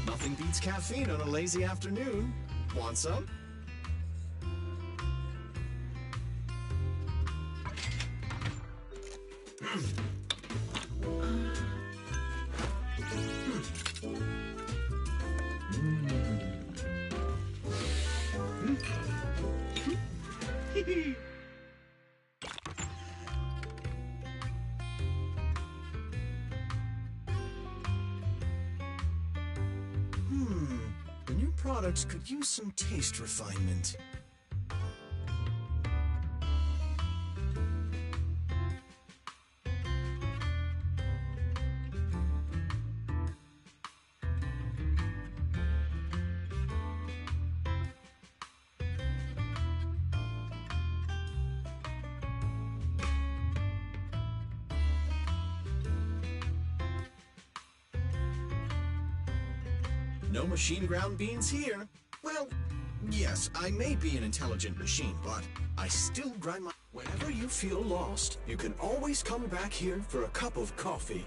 Nothing beats caffeine on a lazy afternoon. Want some? The new products could use some taste refinement. No machine ground beans here. Well, yes, I may be an intelligent machine, but I still grind my... Whenever you feel lost, you can always come back here for a cup of coffee.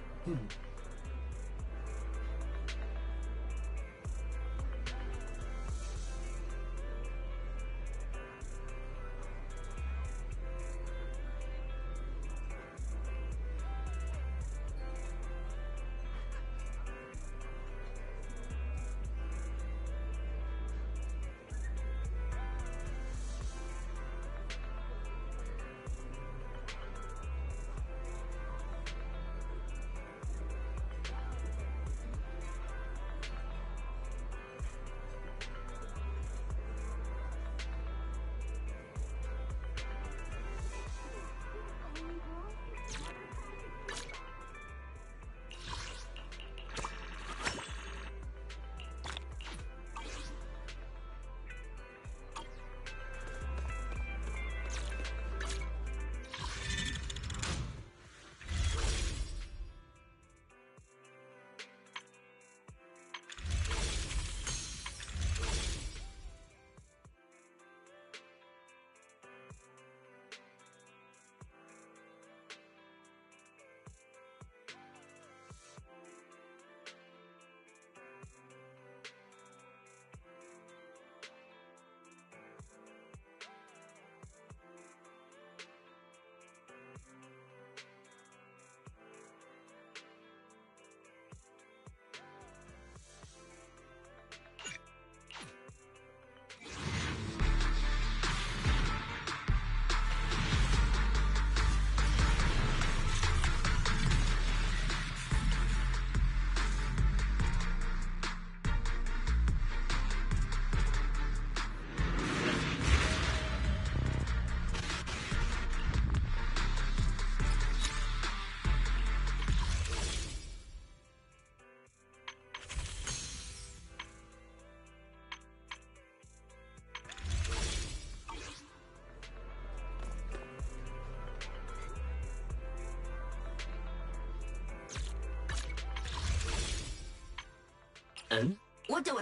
응? 어쩌고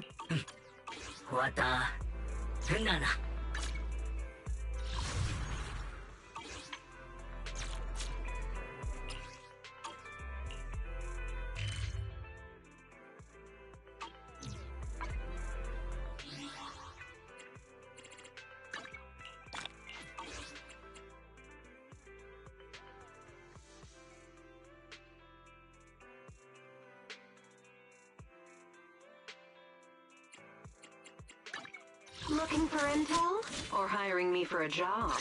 왔다. 됐나나? Looking for intel? Or hiring me for a job?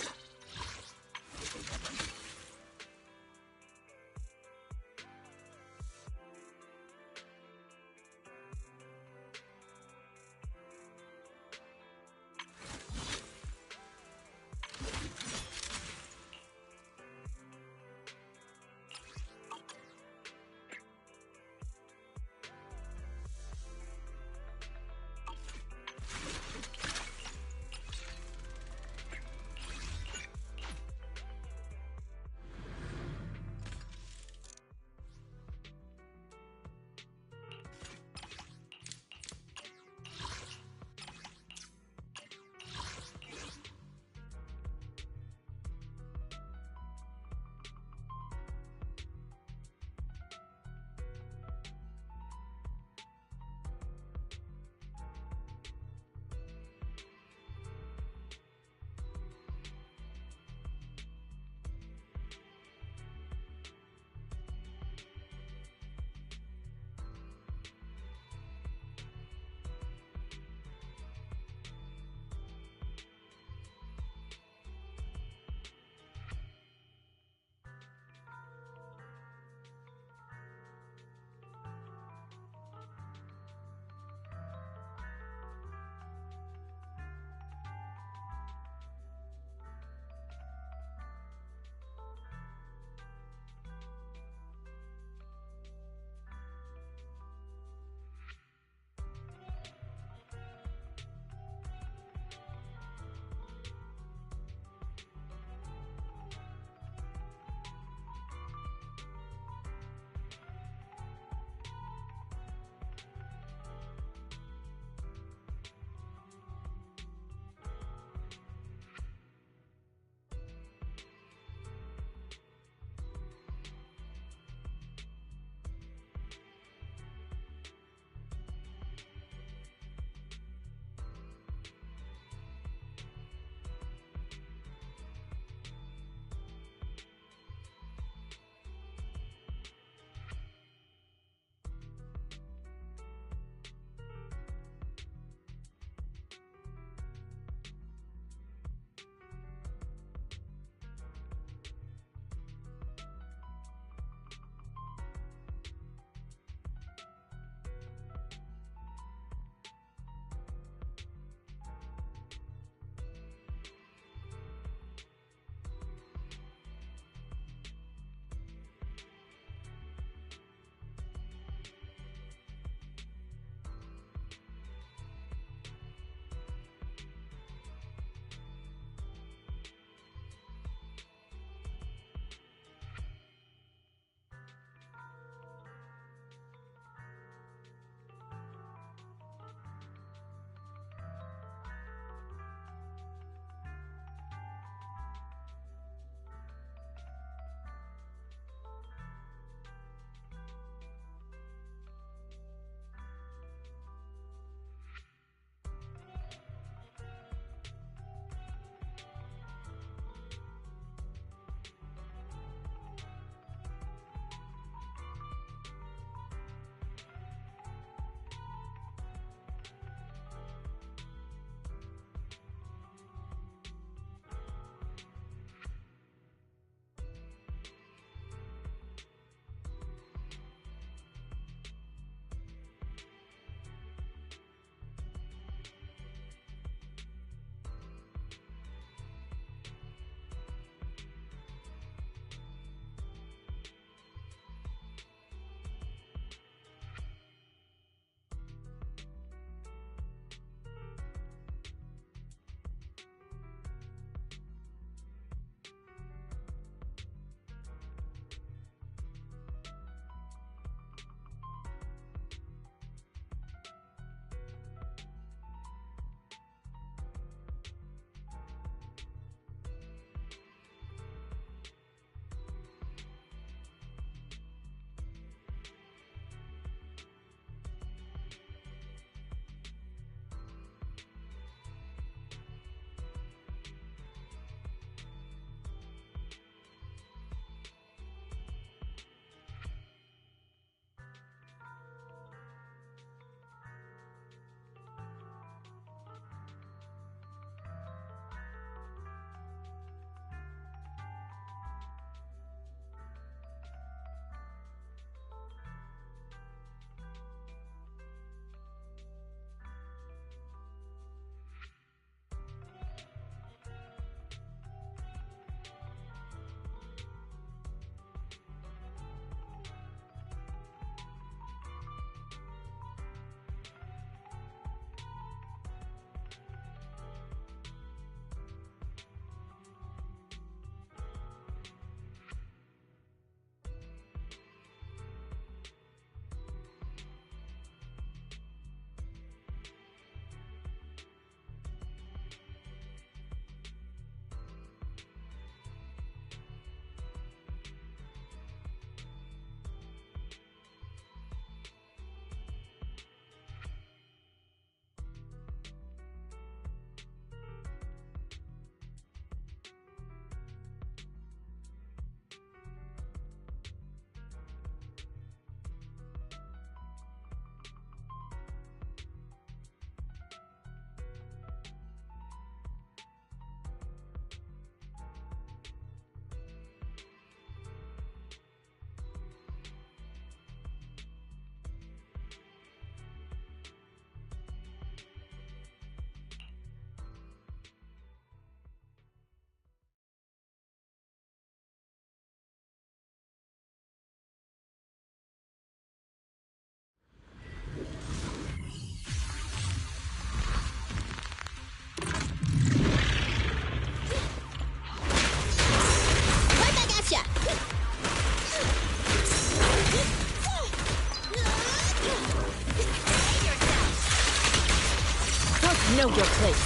Know your place.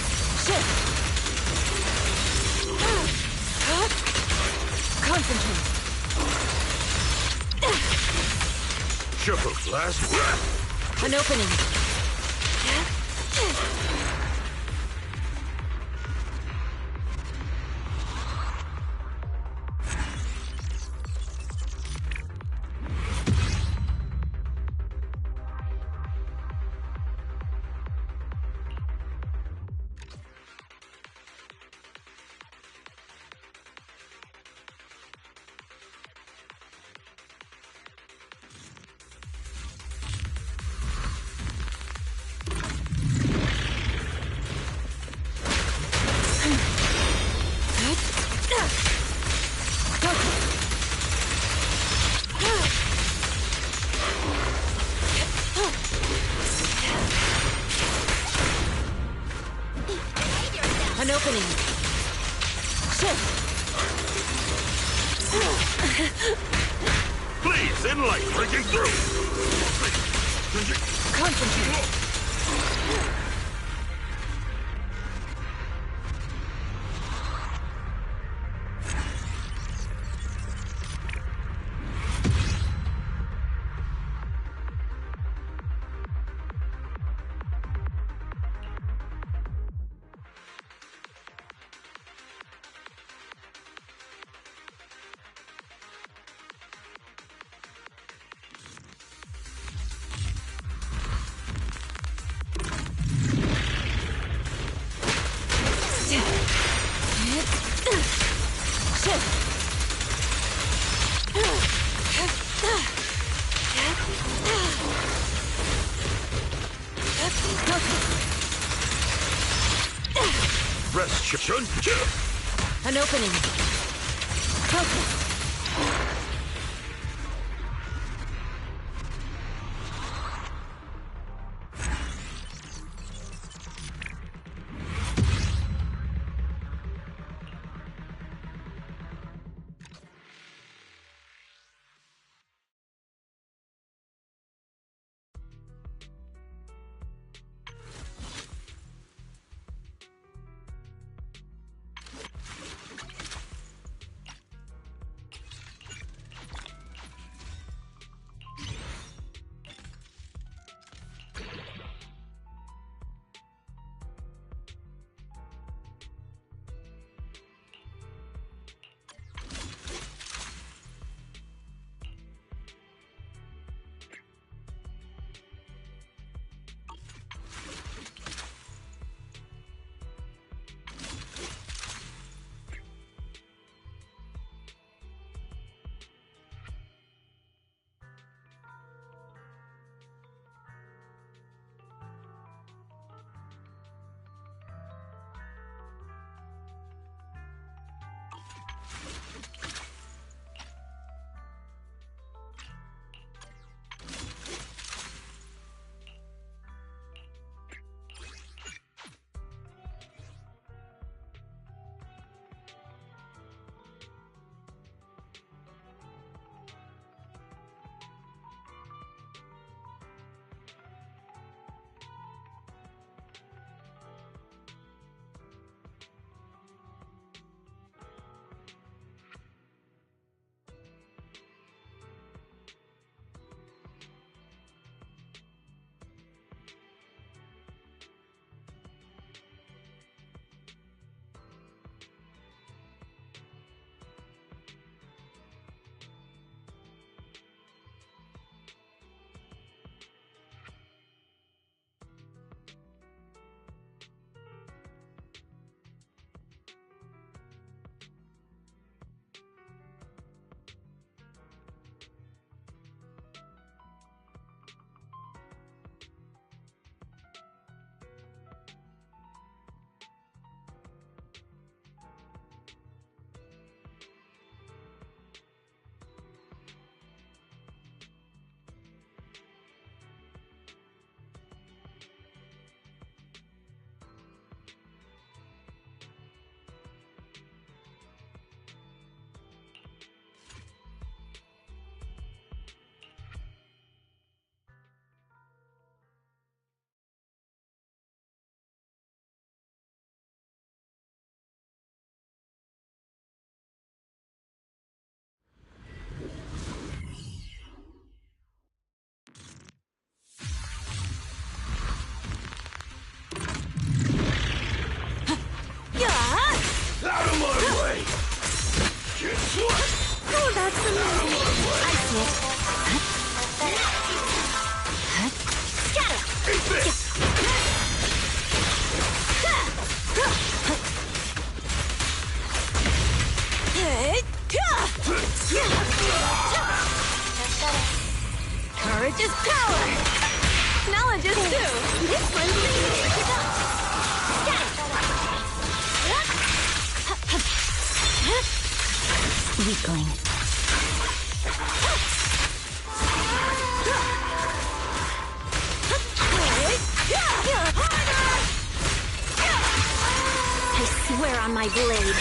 Shift! Concentrate. Shepherd, last breath. An opening. An opening. Shift. Please, in light, breaking through. Concentrate. Rest, Shun. An opening. Focus. I see it. Scatter! Eat this! Courage is power! Knowledge is too! This one's easy to go! Weakling. I swear on my blade.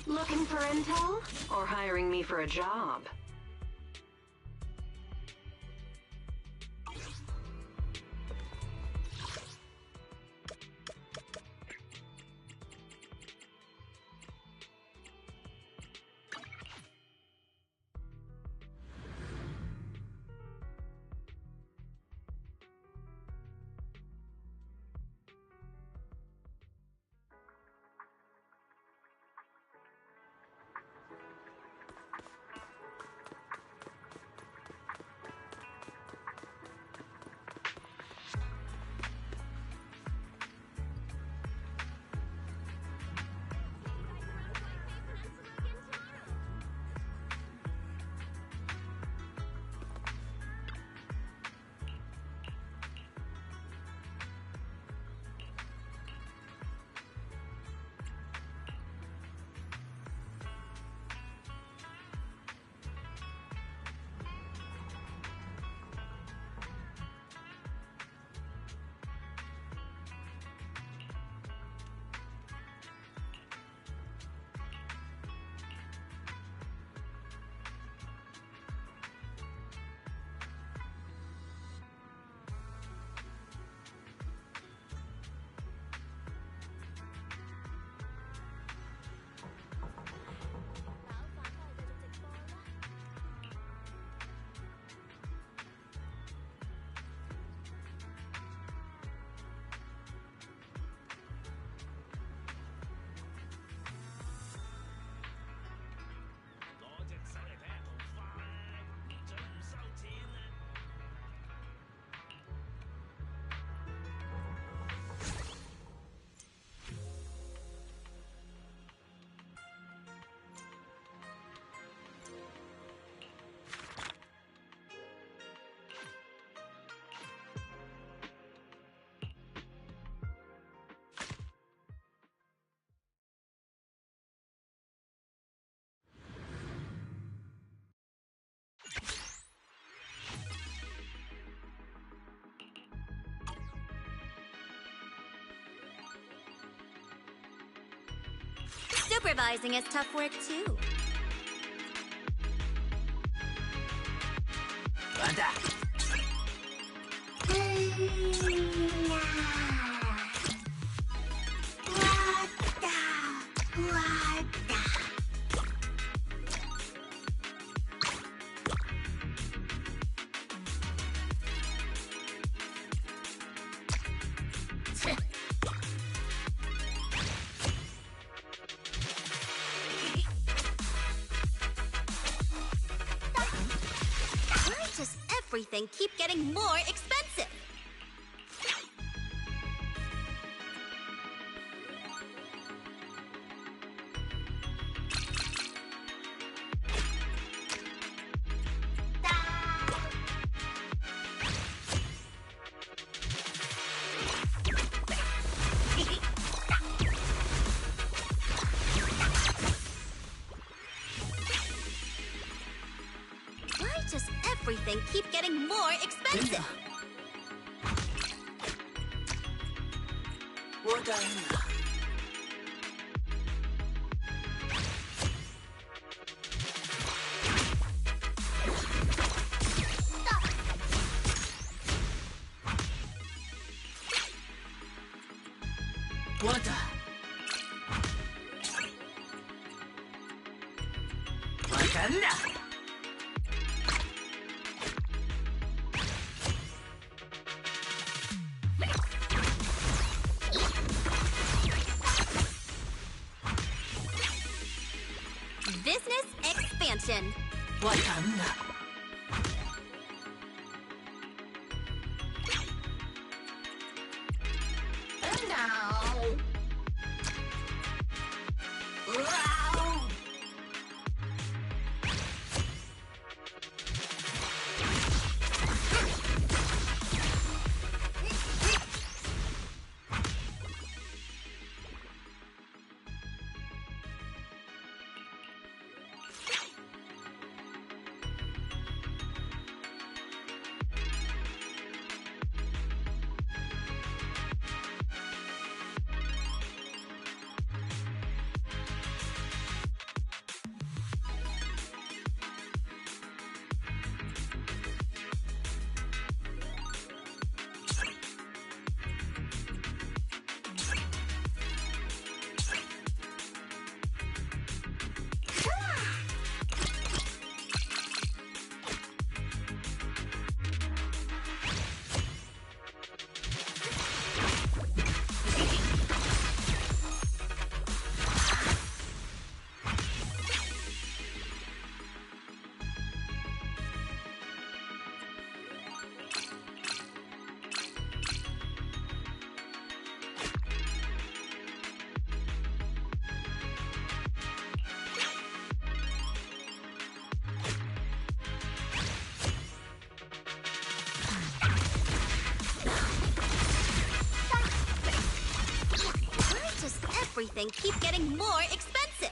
Looking for intel? Or hiring me for a job? Supervising is tough work too. Why does everything keep getting more expensive? Why does everything keep getting more expensive? Business expansion. Why does everything keep getting more expensive?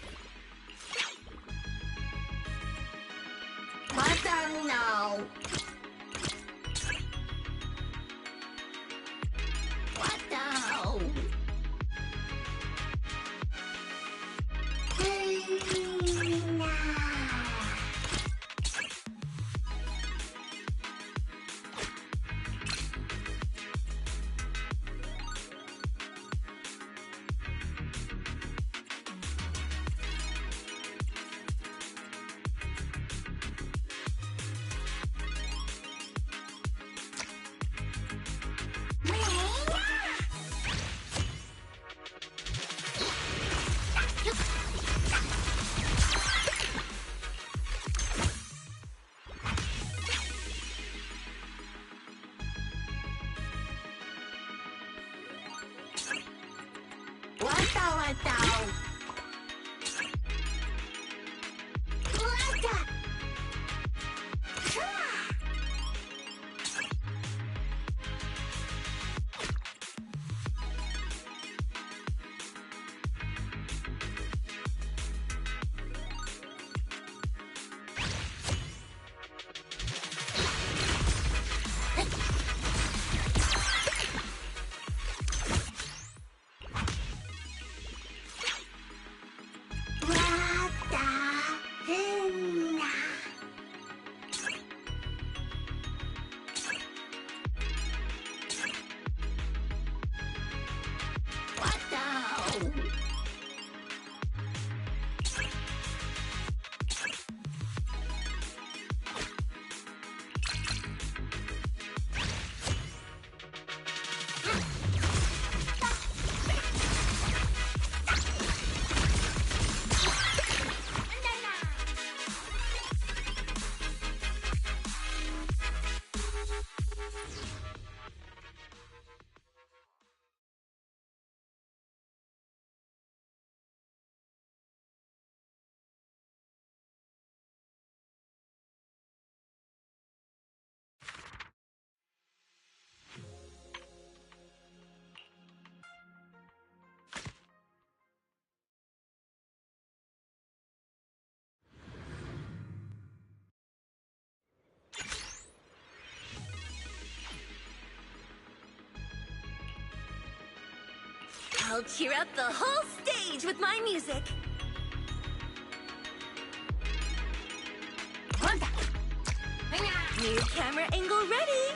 I'll cheer up the whole stage with my music. New camera angle ready.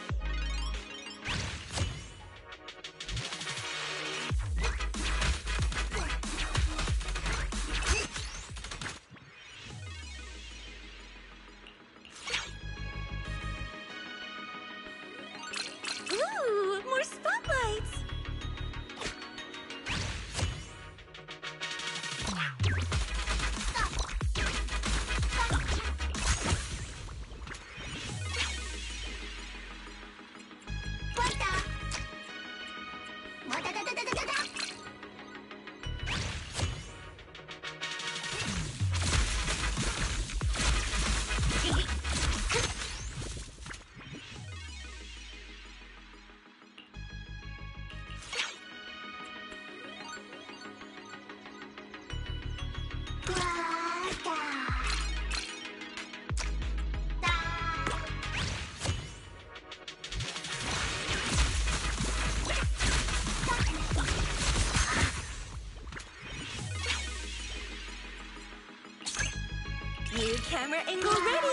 Ooh, more spotlights. New camera angle ready.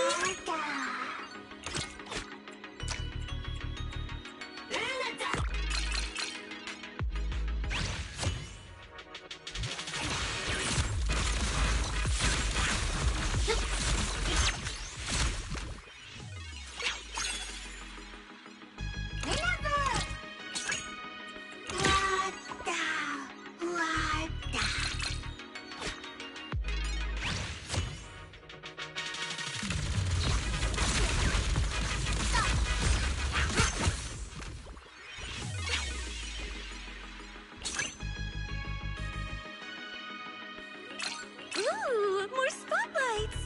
Ooh, more spotlights.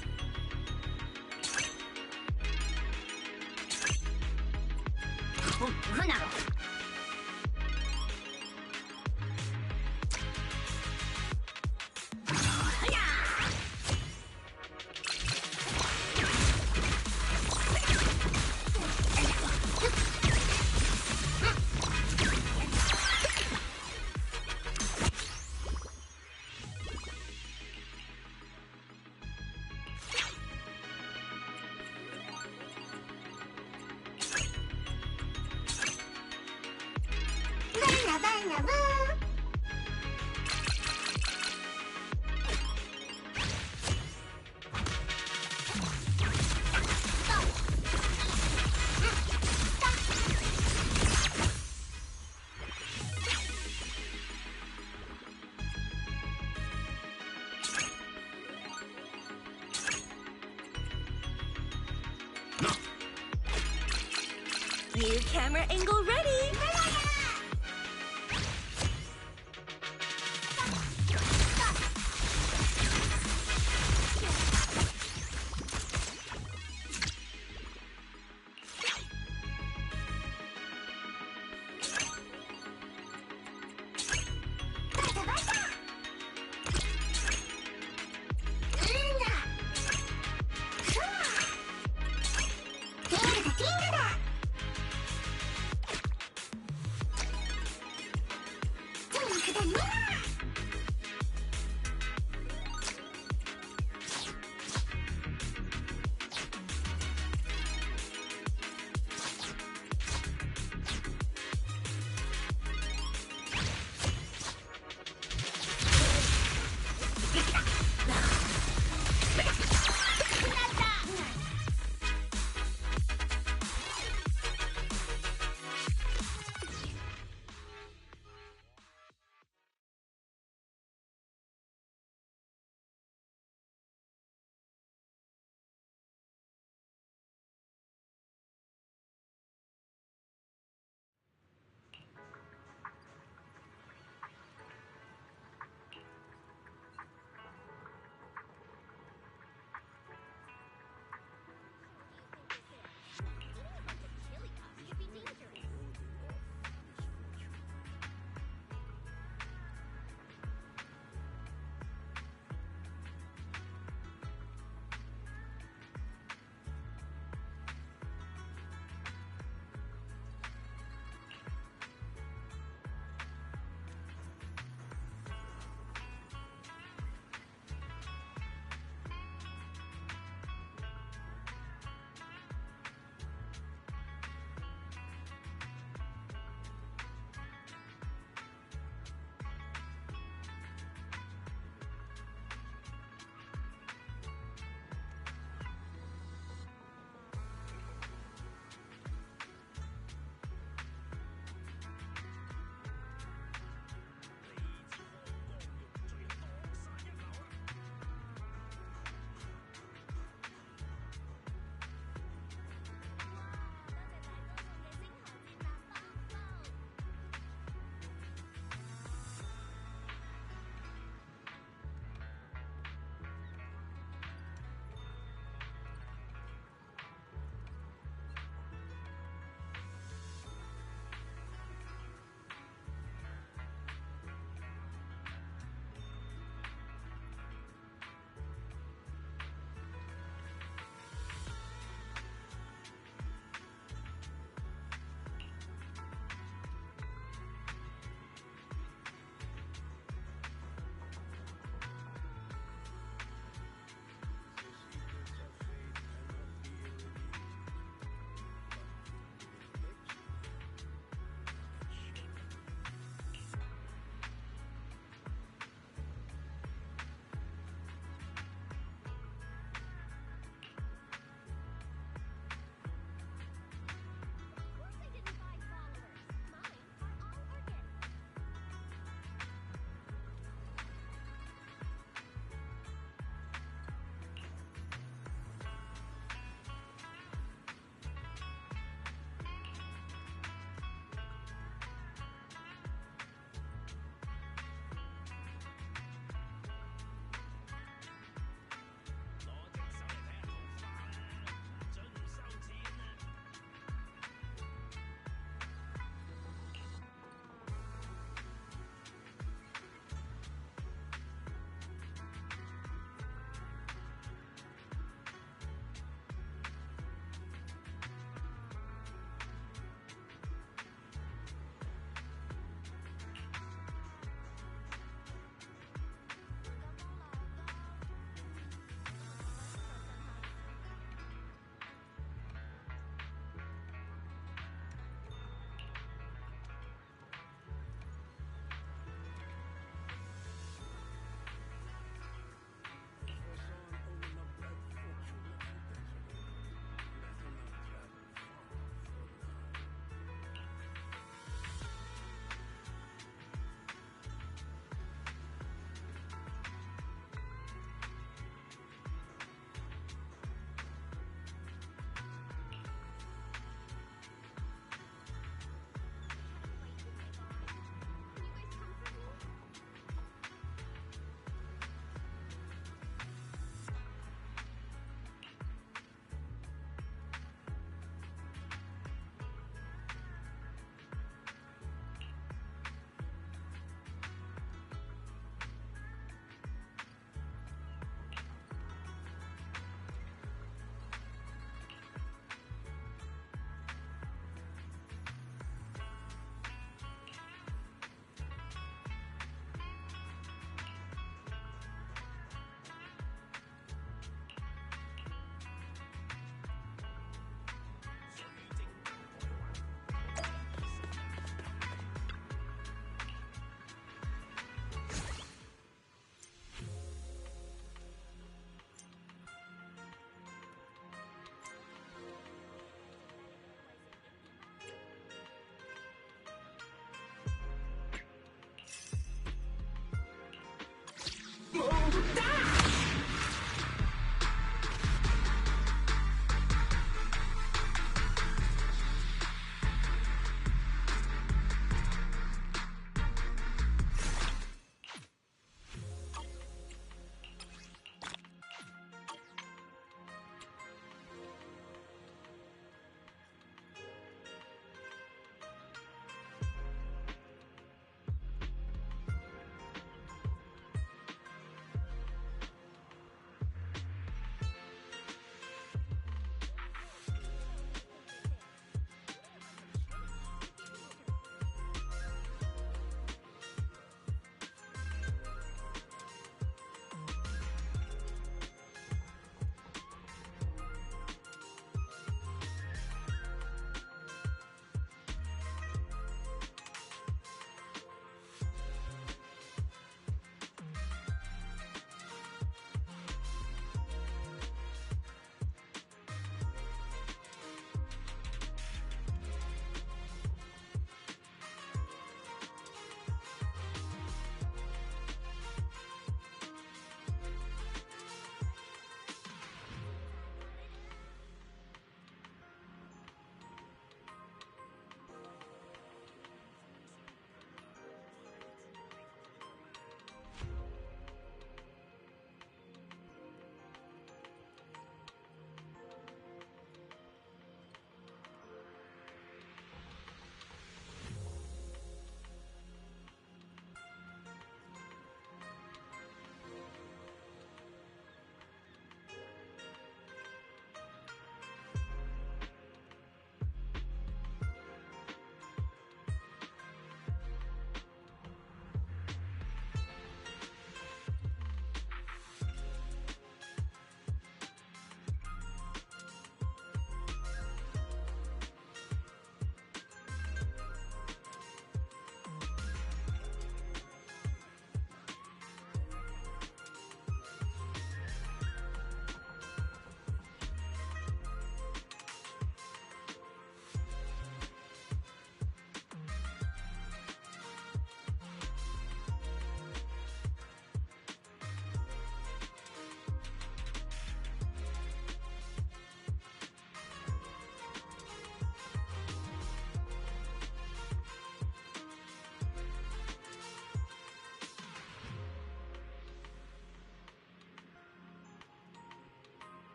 New camera angle ready.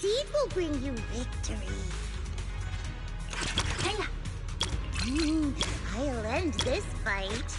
seed will bring you victory. I'll end this fight.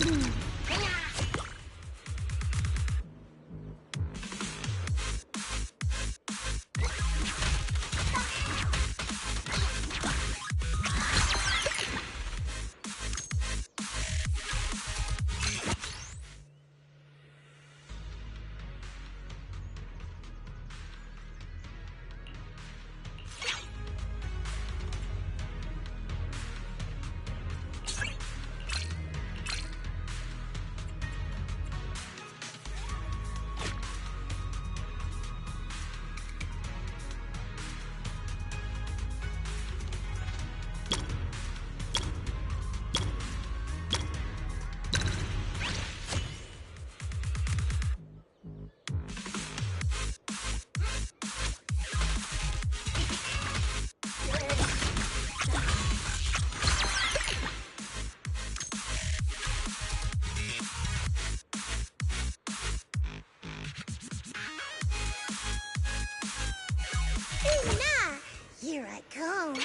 Here I come.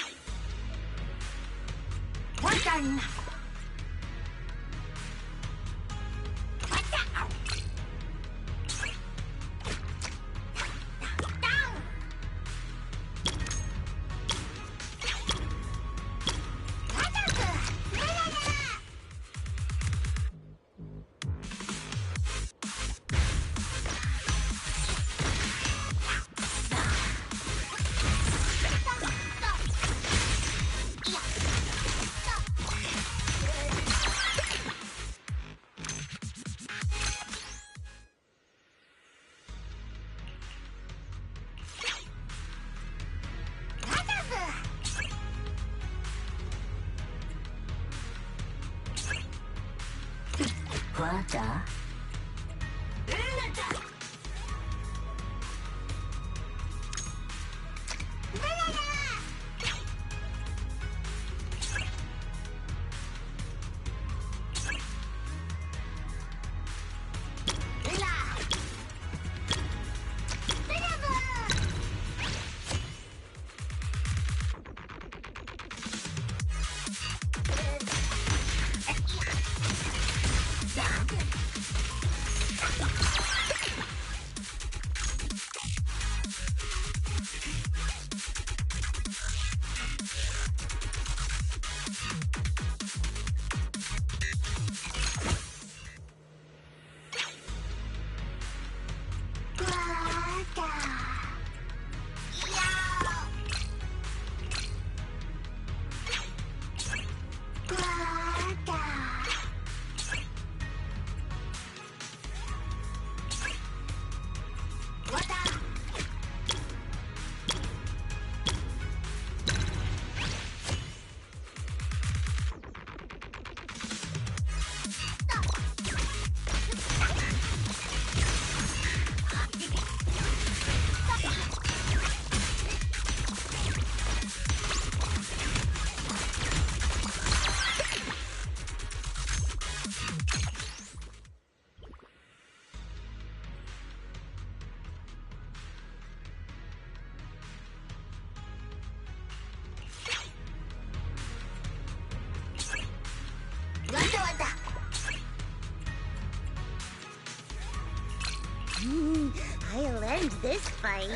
We're done. What? I'll end this fight.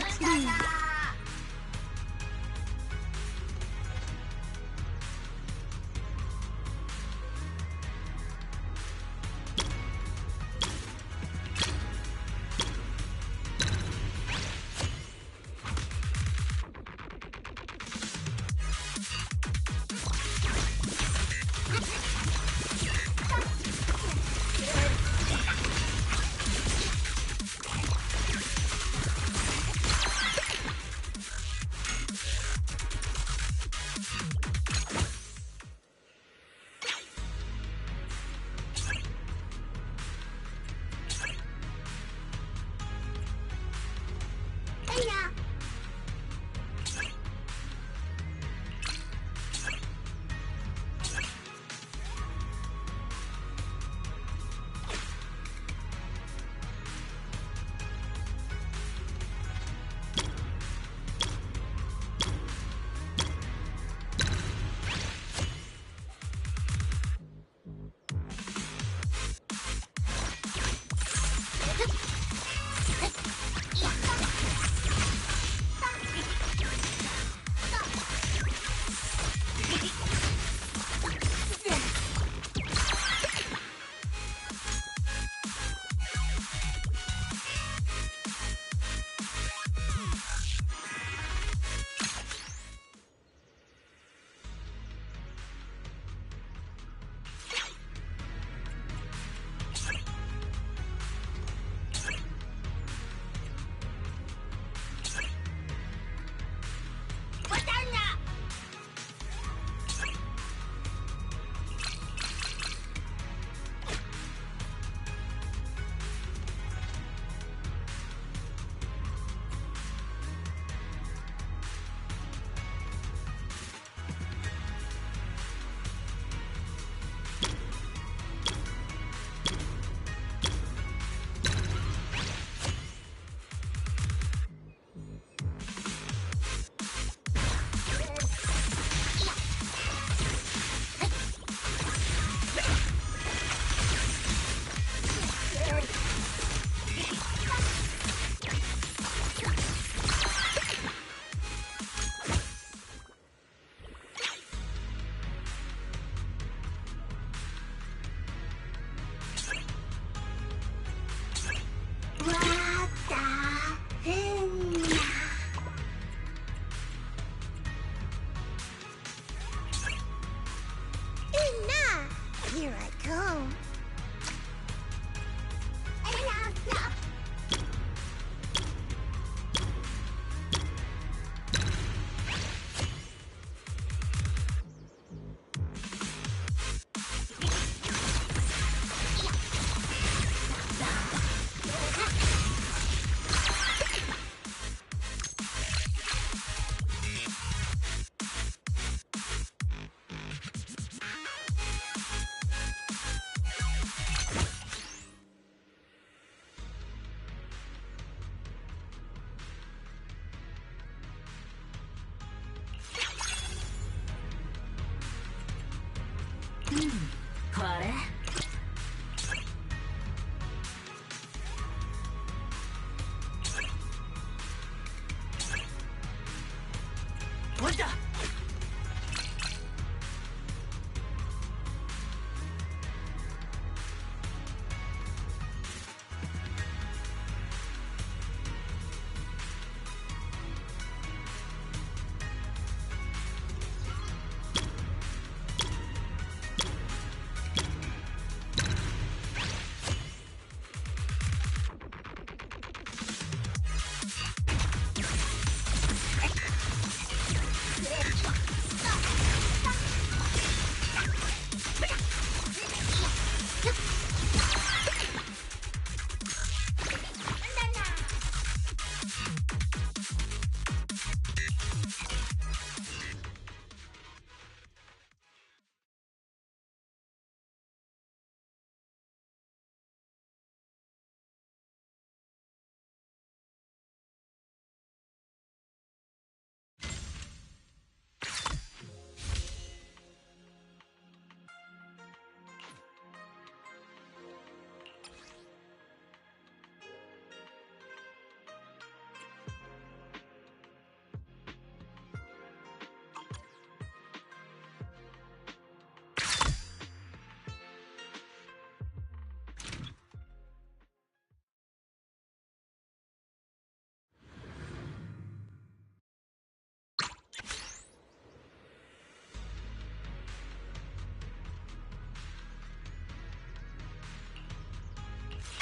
Here I come.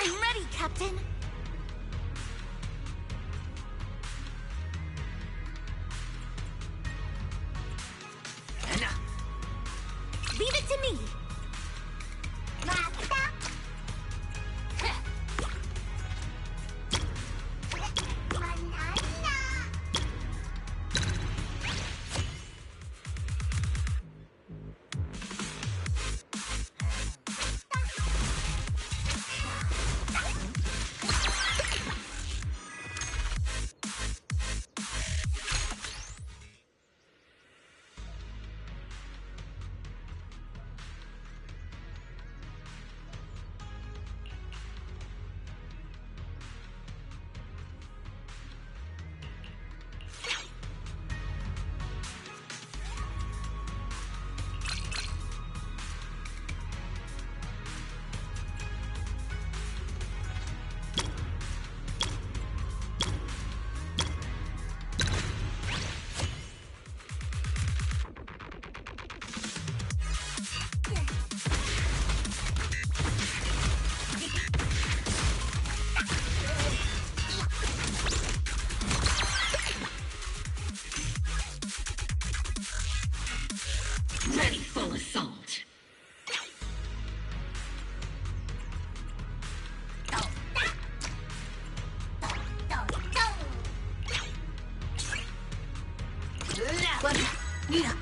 I'm ready, Captain. Leave it to me. Ready for assault. Mira.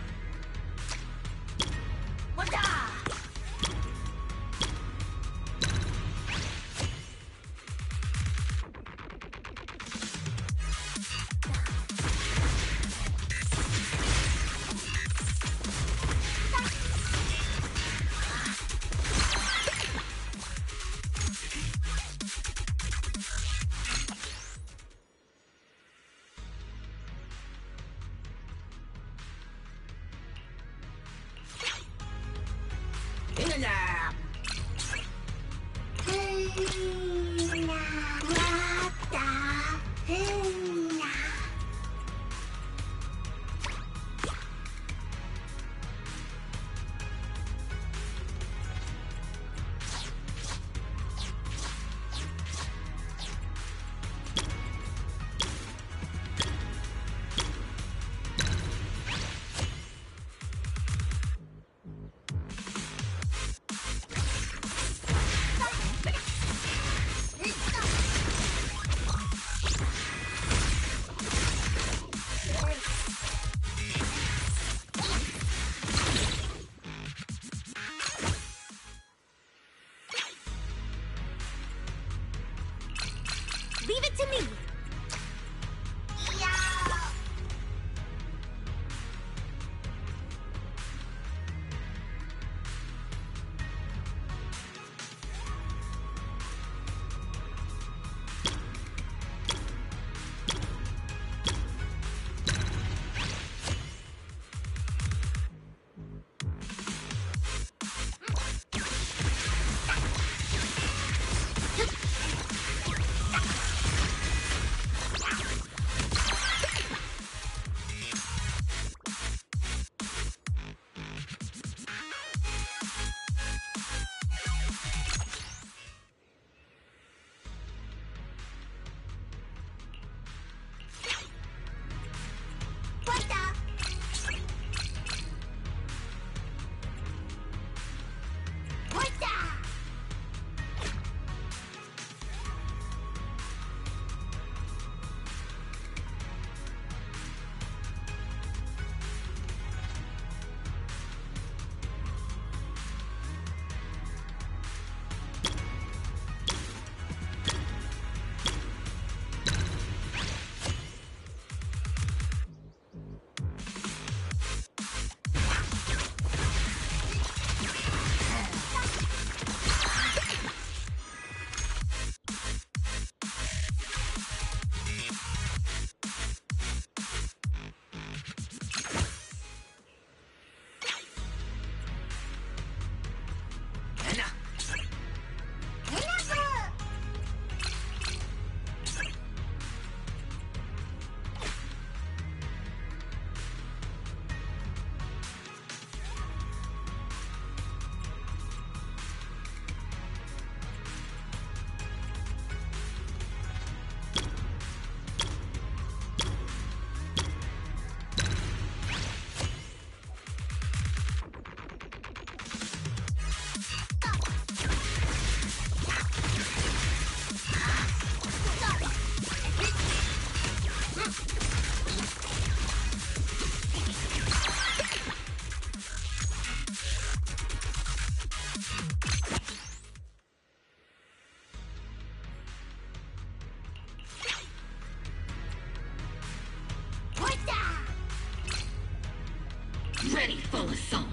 Ready full assault.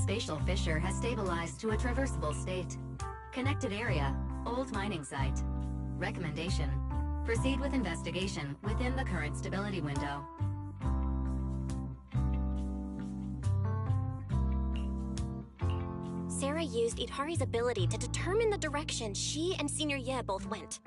spatial fissure has stabilized to a traversable state. Connected area, old mining site. Recommendation: proceed with investigation within the current stability window. Sarah used Itari's ability to determine the direction she and Senior Ye both went.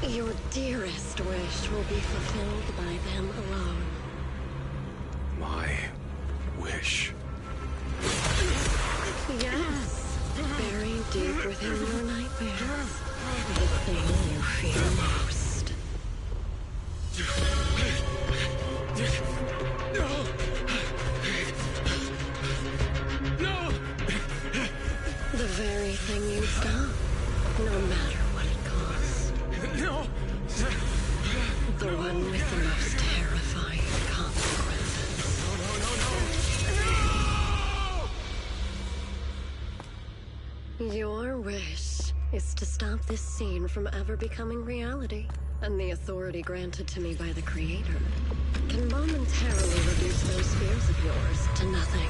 Your dearest wish will be fulfilled by them alone. My wish. Yes, buried deep within your nightmares. The thing you fear most. The very thing you stop, no matter what it costs. No! The one with the most terrifying consequences. Your wish is to stop this scene from ever becoming reality, and the authority granted to me by the Creator can momentarily reduce those fears of yours to nothing.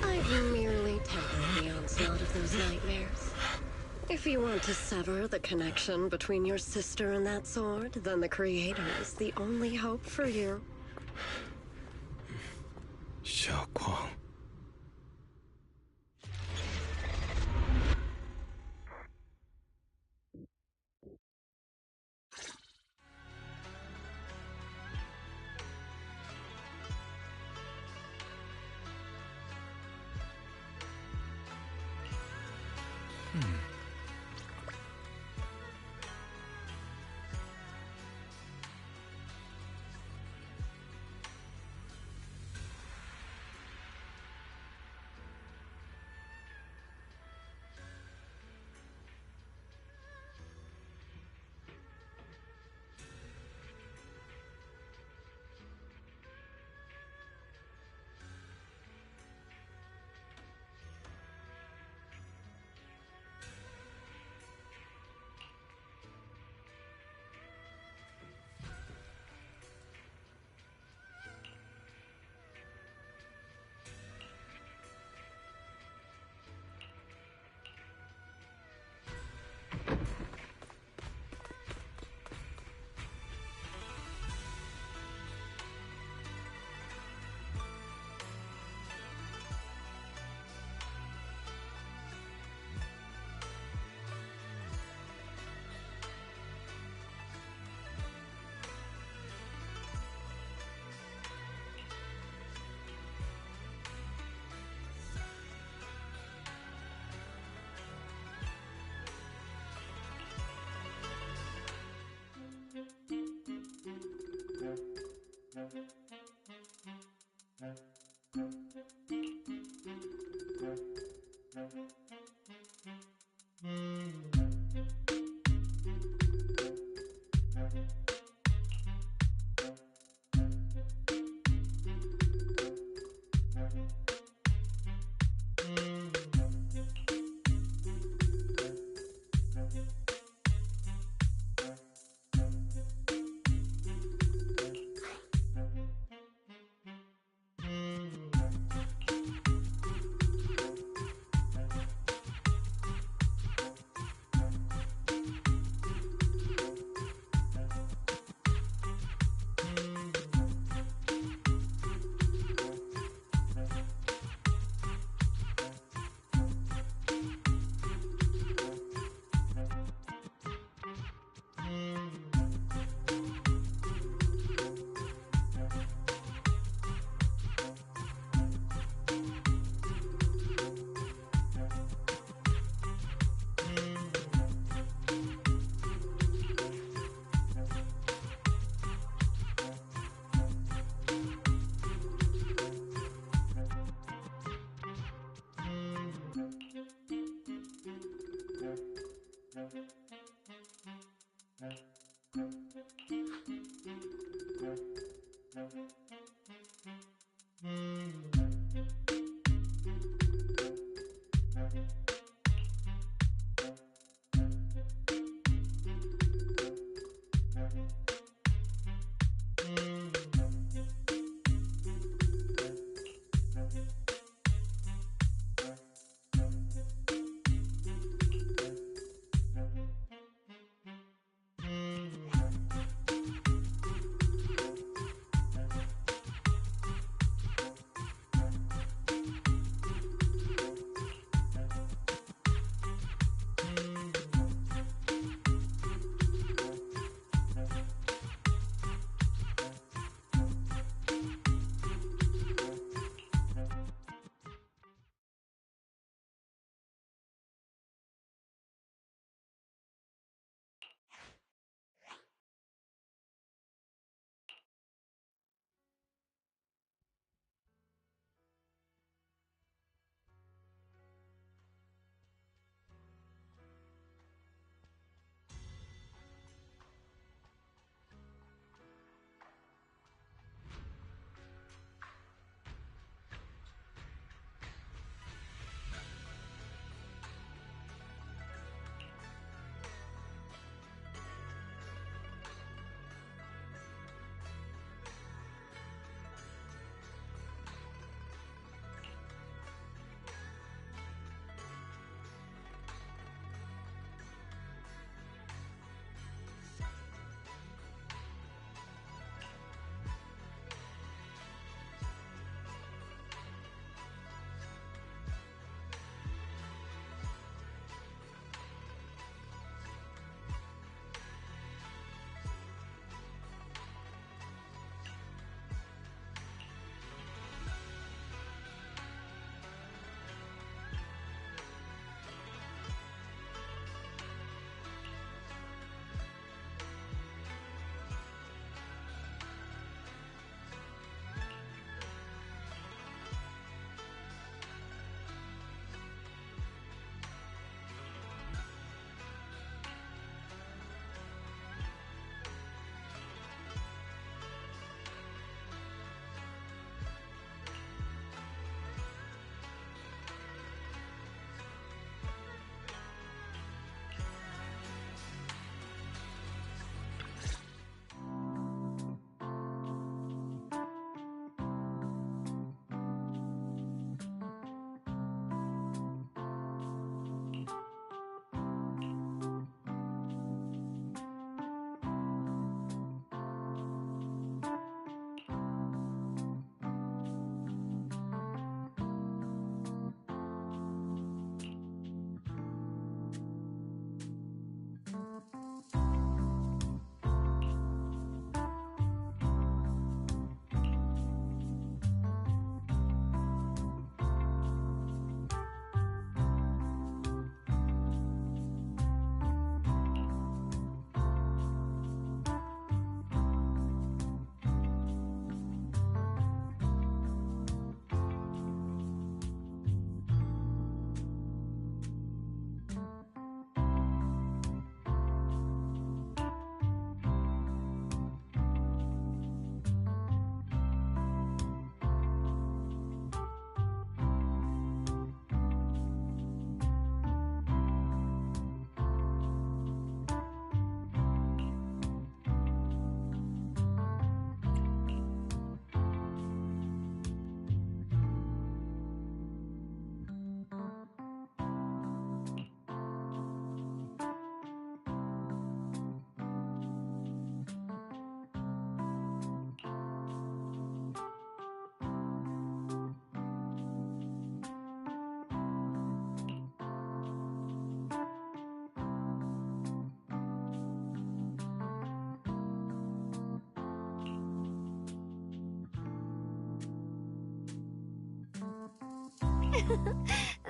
I've merely tempered the onslaught of those nightmares. If you want to sever the connection between your sister and that sword, then the Creator is the only hope for you. Xiaoguang.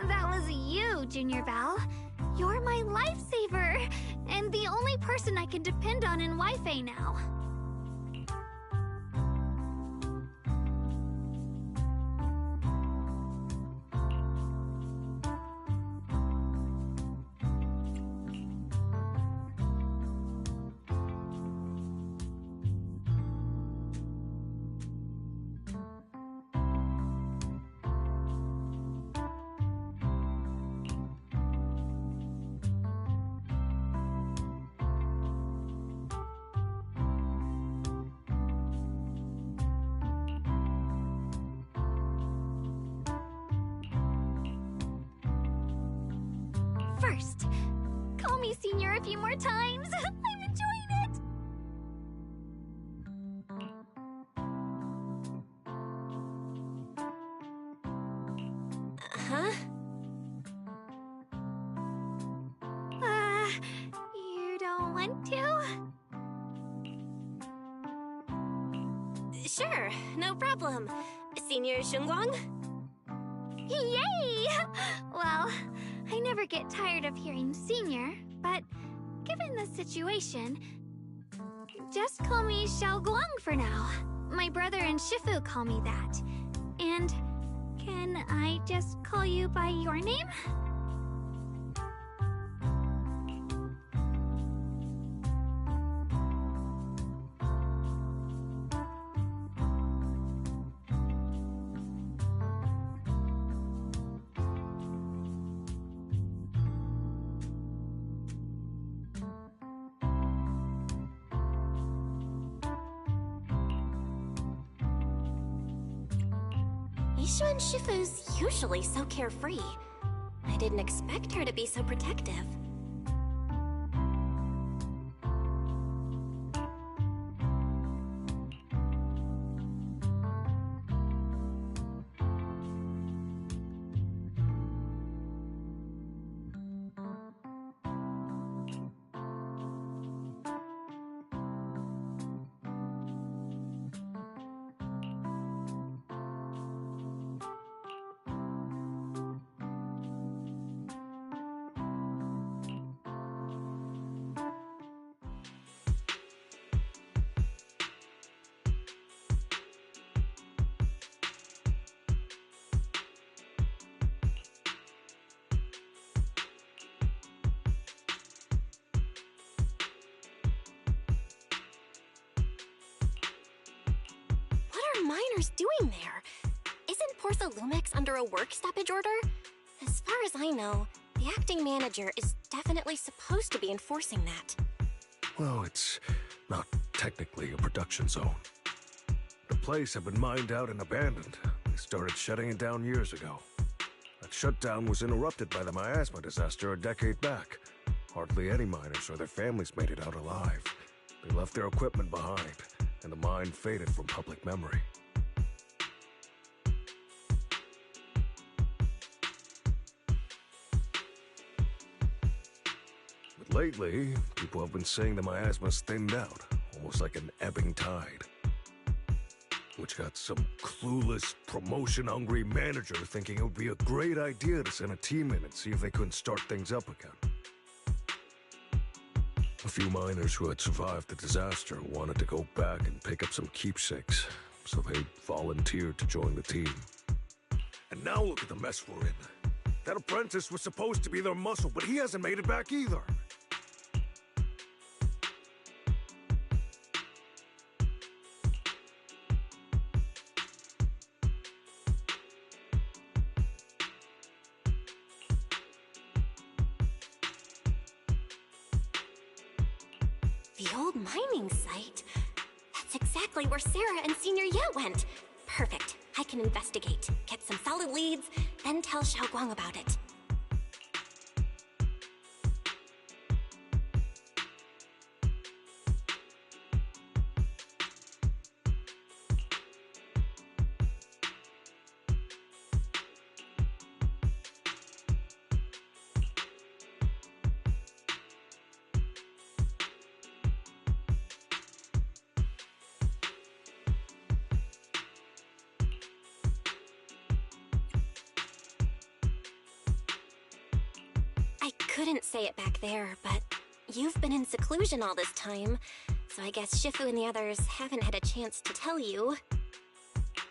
That was you, Junior Val. You're my lifesaver, and the only person I can depend on in Wi-Fi now. first. Call me Senior a few more times. I'm enjoying it. Huh? You don't want to? Sure, no problem. Senior Shunguang? Yay! Well, I never get tired of hearing Senior, but given the situation, just call me Xiaoguang for now. My brother and Shifu call me that. And can I just call you by your name? Ishu and Shifu's usually so carefree. I didn't expect her to be so protective. Miners doing there? Isn't Portha Lumex under a work stoppage order? As far as I know, the acting manager is definitely supposed to be enforcing that. Well, it's not technically a production zone. The place had been mined out and abandoned. They started shutting it down years ago. That shutdown was interrupted by the miasma disaster a decade back. Hardly any miners or their families made it out alive. They left their equipment behind, and the mine faded from public memory. But lately, people have been saying the miasma's thinned out, almost like an ebbing tide. Which got some clueless, promotion-hungry manager thinking it would be a great idea to send a team in and see if they couldn't start things up again. A few miners who had survived the disaster wanted to go back and pick up some keepsakes, so they volunteered to join the team. And now look at the mess we're in. That apprentice was supposed to be their muscle, but he hasn't made it back either. The old mining site? That's exactly where Sarah and Senior Ye went. Perfect. I can investigate, get some solid leads, then tell Xiaoguang about it. Couldn't say it back there, but you've been in seclusion all this time, so I guess Shifu and the others haven't had a chance to tell you.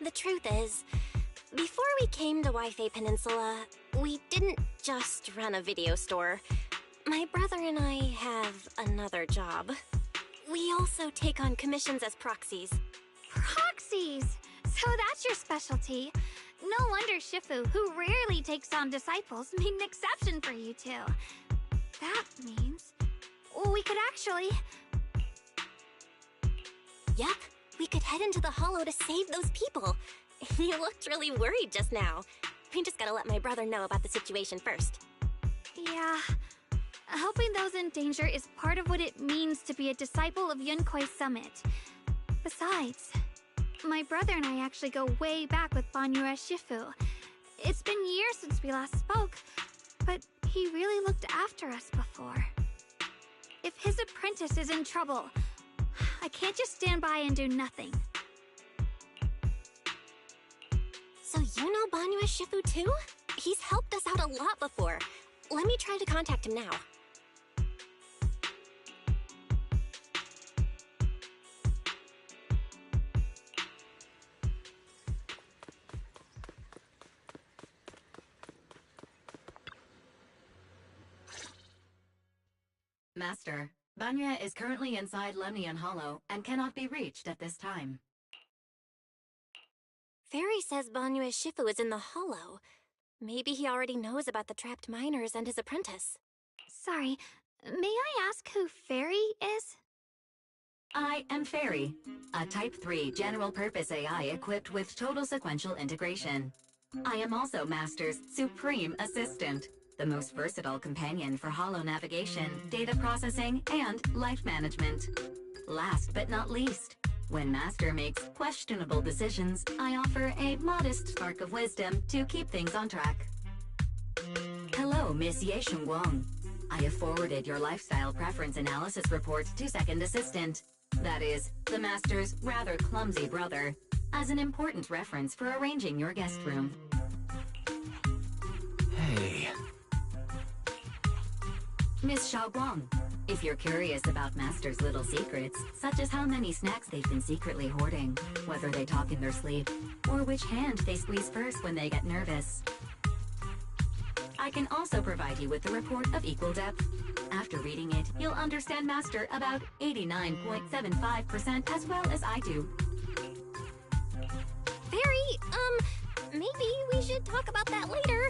The truth is, before we came to Wi-Fi Peninsula, we didn't just run a video store. My brother and I have another job. We also take on commissions as proxies. Proxies! So that's your specialty. No wonder Shifu, who rarely takes on disciples, made an exception for you two. That means we could actually... Yep, we could head into the hollow to save those people. You looked really worried just now. We just gotta let my brother know about the situation first. Yeah, Helping those in danger is part of what it means to be a disciple of Yunkoi Summit. Besides, my brother and I actually go way back with Banyue Shifu. It's been years since we last spoke, but he really looked after us before. If his apprentice is in trouble, I can't just stand by and do nothing. So you know Banyue Shifu too? He's helped us out a lot before. Let me try to contact him now. Master, Banya is currently inside Lemnian Hollow and cannot be reached at this time. Fairy says Banyue Shifu is in the Hollow. Maybe he already knows about the trapped miners and his apprentice. Sorry, may I ask who Fairy is? I am Fairy, a Type 3 general-purpose AI equipped with total sequential integration. I am also Master's supreme assistant, the most versatile companion for holo navigation, data processing, and life management. Last but not least, when Master makes questionable decisions, I offer a modest spark of wisdom to keep things on track. Hello, Miss Ye Shengguang. I have forwarded your lifestyle preference analysis report to Second Assistant, that is, the Master's rather clumsy brother, as an important reference for arranging your guest room. Hey. Miss Xiaoguang, if you're curious about Master's little secrets, such as how many snacks they've been secretly hoarding, whether they talk in their sleep, or which hand they squeeze first when they get nervous, I can also provide you with the report of equal depth. After reading it, you'll understand Master about 89.75% as well as I do. Maybe we should talk about that later.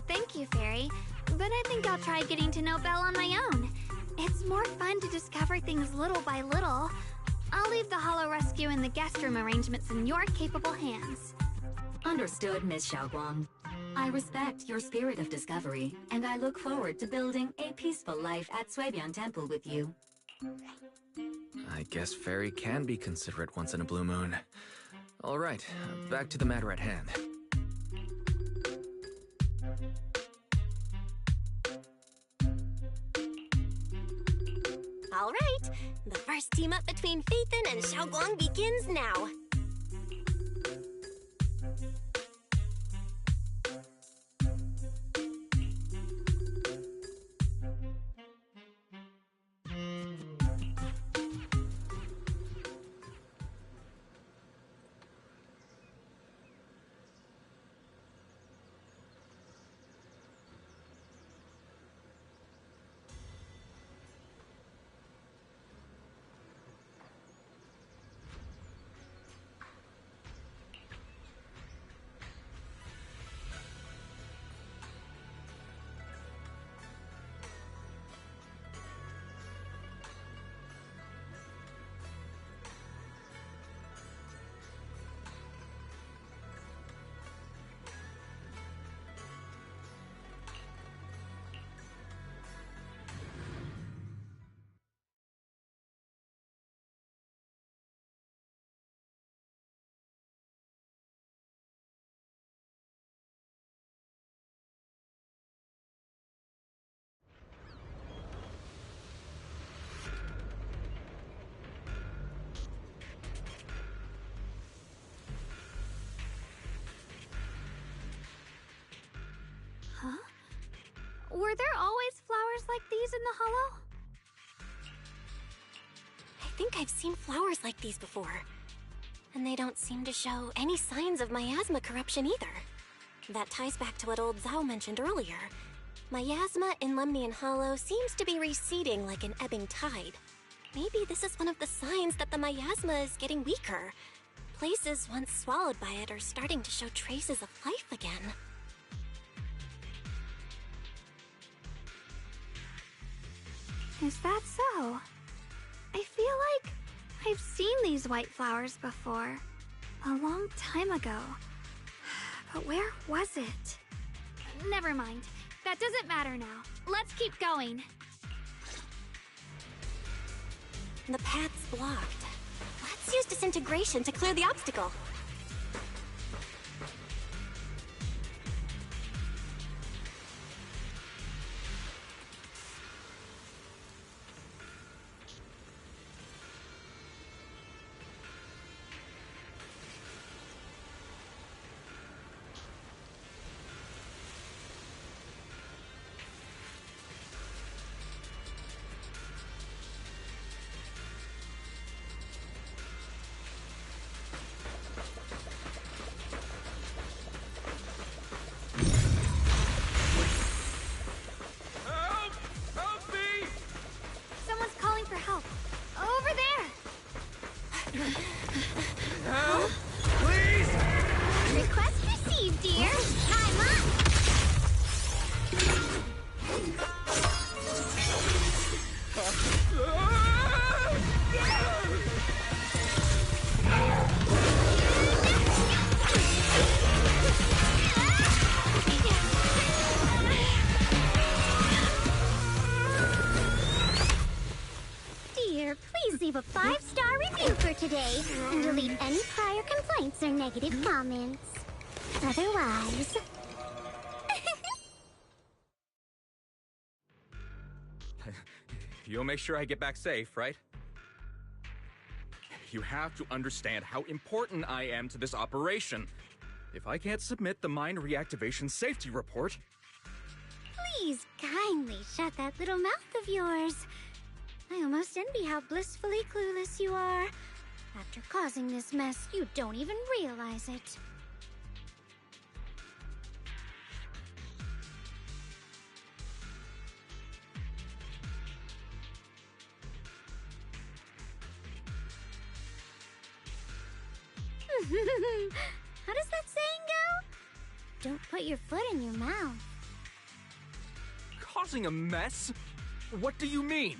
Thank you, Fairy, but I think I'll try getting to know Belle on my own. It's more fun to discover things little by little. I'll leave the Hollow Rescue and the guest room arrangements in your capable hands. Understood, Miss Xiaoguang. I respect your spirit of discovery, and I look forward to building a peaceful life at Suibian Temple with you. I guess Fairy can be considerate once in a blue moon. All right, back to the matter at hand. All right, the first team up between Phaethon and Xiaoguang begins now. Huh? Were there always flowers like these in the Hollow? I think I've seen flowers like these before. And they don't seem to show any signs of miasma corruption either. That ties back to what old Zhao mentioned earlier. Miasma in Lemnian Hollow seems to be receding like an ebbing tide. Maybe this is one of the signs that the miasma is getting weaker. Places once swallowed by it are starting to show traces of life again. Is that so? I feel like I've seen these white flowers before. A long time ago. But where was it? Never mind. That doesn't matter now. Let's keep going. The path's blocked. Let's use disintegration to clear the obstacle. Someone's calling for help. Over there! Help! Please! Request received, dear. Time up! Dear, please leave a 5-star review for today and delete any prior complaints or negative comments. Otherwise... You'll make sure I get back safe, right? You have to understand how important I am to this operation. If I can't submit the mine reactivation safety report... Please kindly shut that little mouth of yours. I almost envy how blissfully clueless you are. After causing this mess, you don't even realize it. How does that saying go? Don't put your foot in your mouth. Causing a mess? What do you mean?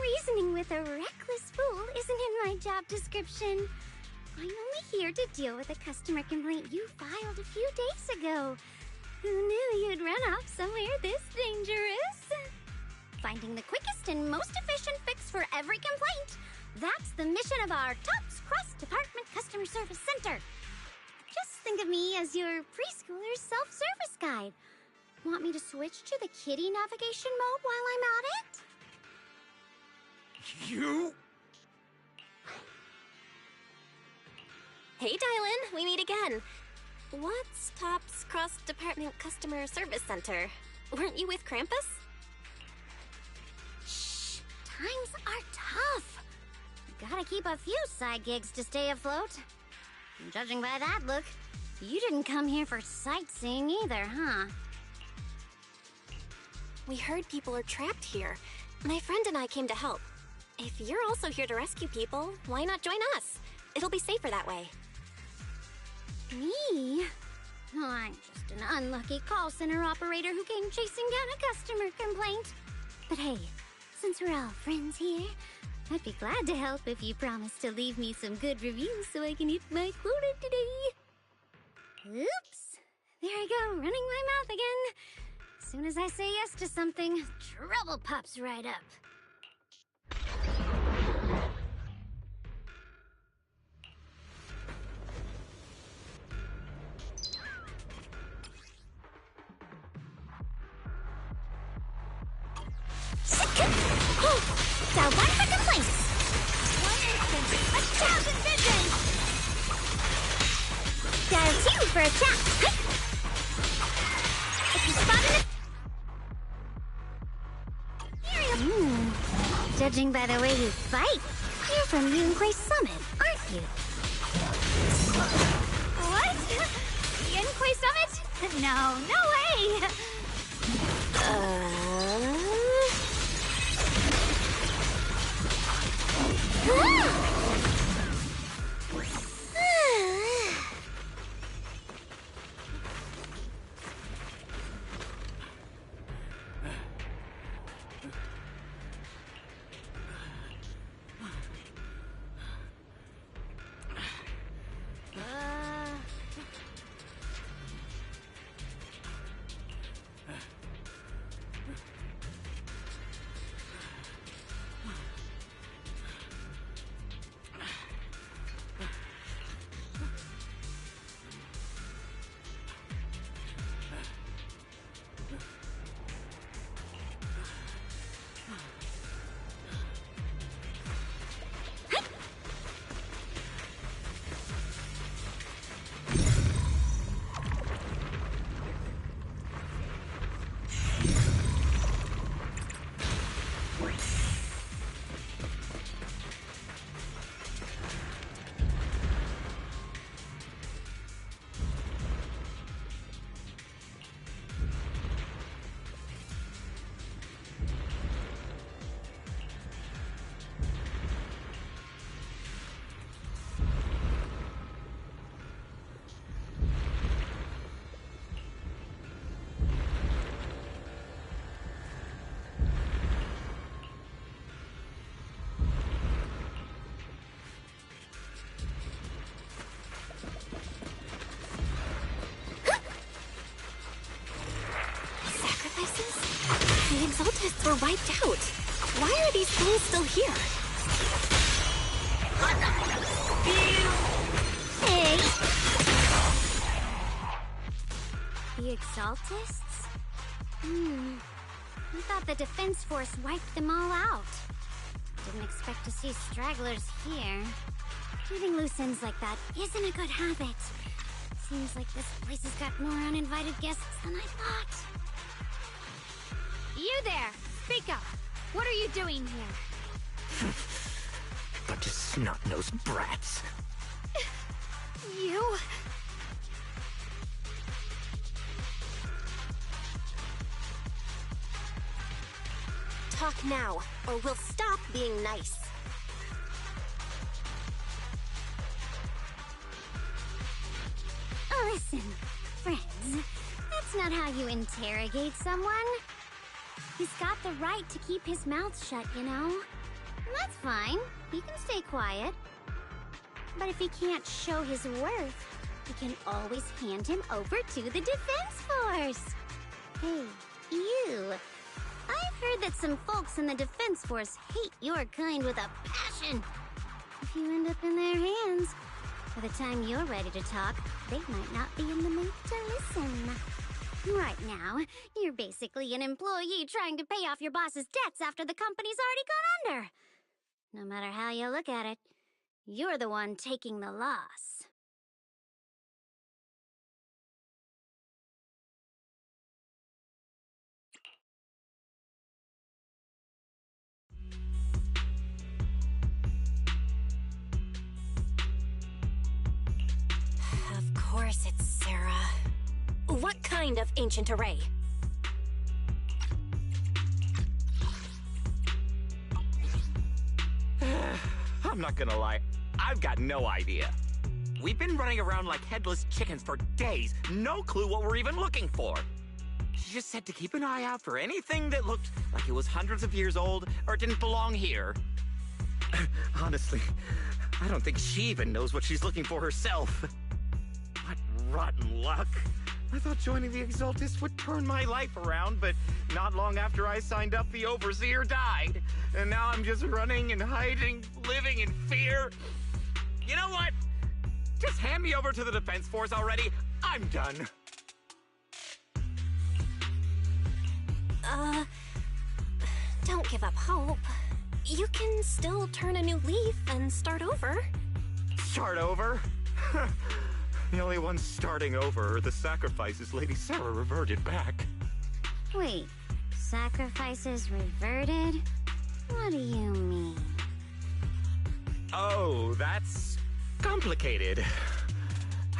Reasoning with a reckless fool isn't in my job description. I'm only here to deal with a customer complaint you filed a few days ago. Who knew you'd run off somewhere this dangerous? Finding the quickest and most efficient fix for every complaint. That's the mission of our TOPS Cross-Department Customer Service Center. Just think of me as your preschooler's self-service guide. Want me to switch to the kiddie navigation mode while I'm at it? You? Hey, Dylan, we meet again. What's TOPS Cross-Department Customer Service Center? Weren't you with Krampus? Shh, times are tough. Gotta keep a few side gigs to stay afloat. And judging by that look, you didn't come here for sightseeing either, huh? We heard people are trapped here. My friend and I came to help. If you're also here to rescue people, why not join us? It'll be safer that way. Me? Oh, I'm just an unlucky call center operator who came chasing down a customer complaint. But hey, since we're all friends here, I'd be glad to help if you promise to leave me some good reviews so I can hit my quota today. Oops. There I go, running my mouth again. As soon as I say yes to something, trouble pops right up. Dial 1 for complaints. 1 instant, 1,000 vision. Dial 2 for a chat. If you spot an... Judging by the way you fight, you're from Yunquay Summit, aren't you? What? Yunquay Summit? No, no way! The Exaltists were wiped out. Why are these things still here? Hey! The Exaltists? I thought the Defense Force wiped them all out. Didn't expect to see stragglers here. Leaving loose ends like that isn't a good habit. Seems like this place has got more uninvited guests than I thought. You there! Speak up! What are you doing here? Bunch of snot-nosed brats. You? Talk now, or we'll stop being nice. Listen, friends, that's not how you interrogate someone. He's got the right to keep his mouth shut, you know? And that's fine. He can stay quiet. But if he can't show his worth, we can always hand him over to the Defense Force. Hey, you. I've heard that some folks in the Defense Force hate your kind with a passion. If you end up in their hands, by the time you're ready to talk, they might not be in the mood to listen. Right now, you're basically an employee trying to pay off your boss's debts after the company's already gone under. No matter how you look at it, you're the one taking the loss. Of course it's Sarah. What kind of ancient array? I'm not gonna lie, I've got no idea. We've been running around like headless chickens for days, no clue what we're even looking for. She just said to keep an eye out for anything that looked like it was hundreds of years old or didn't belong here. Honestly, I don't think she even knows what she's looking for herself. What rotten luck. I thought joining the Exaltists would turn my life around, but not long after I signed up, the Overseer died. And now I'm just running and hiding, living in fear. You know what? Just hand me over to the Defense Force already. I'm done. Don't give up hope. You can still turn a new leaf and start over. Start over? The only ones starting over are the sacrifices Lady Sarah reverted back. Wait, sacrifices reverted? What do you mean? Oh, that's complicated.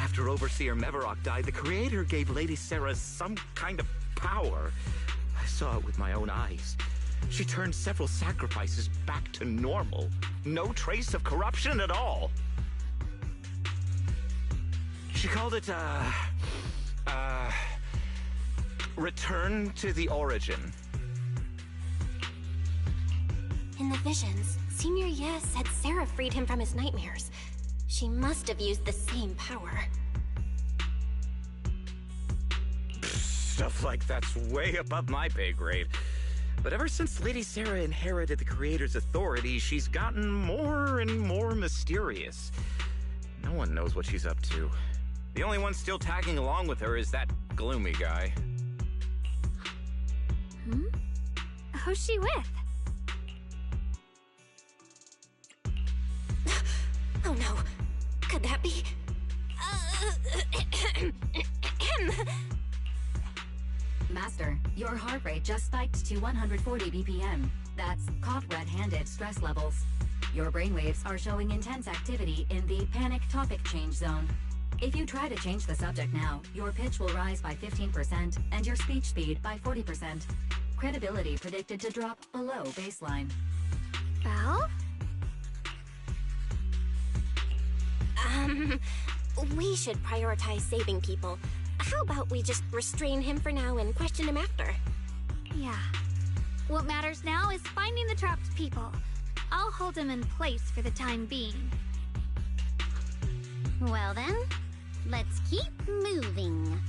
After Overseer Mevarok died, the Creator gave Lady Sarah some kind of power. I saw it with my own eyes. She turned several sacrifices back to normal. No trace of corruption at all. She called it, return to the origin. In the visions, Senior Ye said Sarah freed him from his nightmares. She must have used the same power. Stuff like that's way above my pay grade. But ever since Lady Sarah inherited the Creator's authority, she's gotten more and more mysterious. No one knows what she's up to. The only one still tagging along with her is that gloomy guy. Who's she with? Oh no. Could that be... Master, your heart rate just spiked to 140 BPM. That's caught red-handed stress levels. Your brainwaves are showing intense activity in the panic topic change zone. If you try to change the subject now, your pitch will rise by 15% and your speech speed by 40%. Credibility predicted to drop below baseline. Belle? We should prioritize saving people. How about we just restrain him for now and question him after? Yeah. What matters now is finding the trapped people. I'll hold him in place for the time being. Well then, let's keep moving.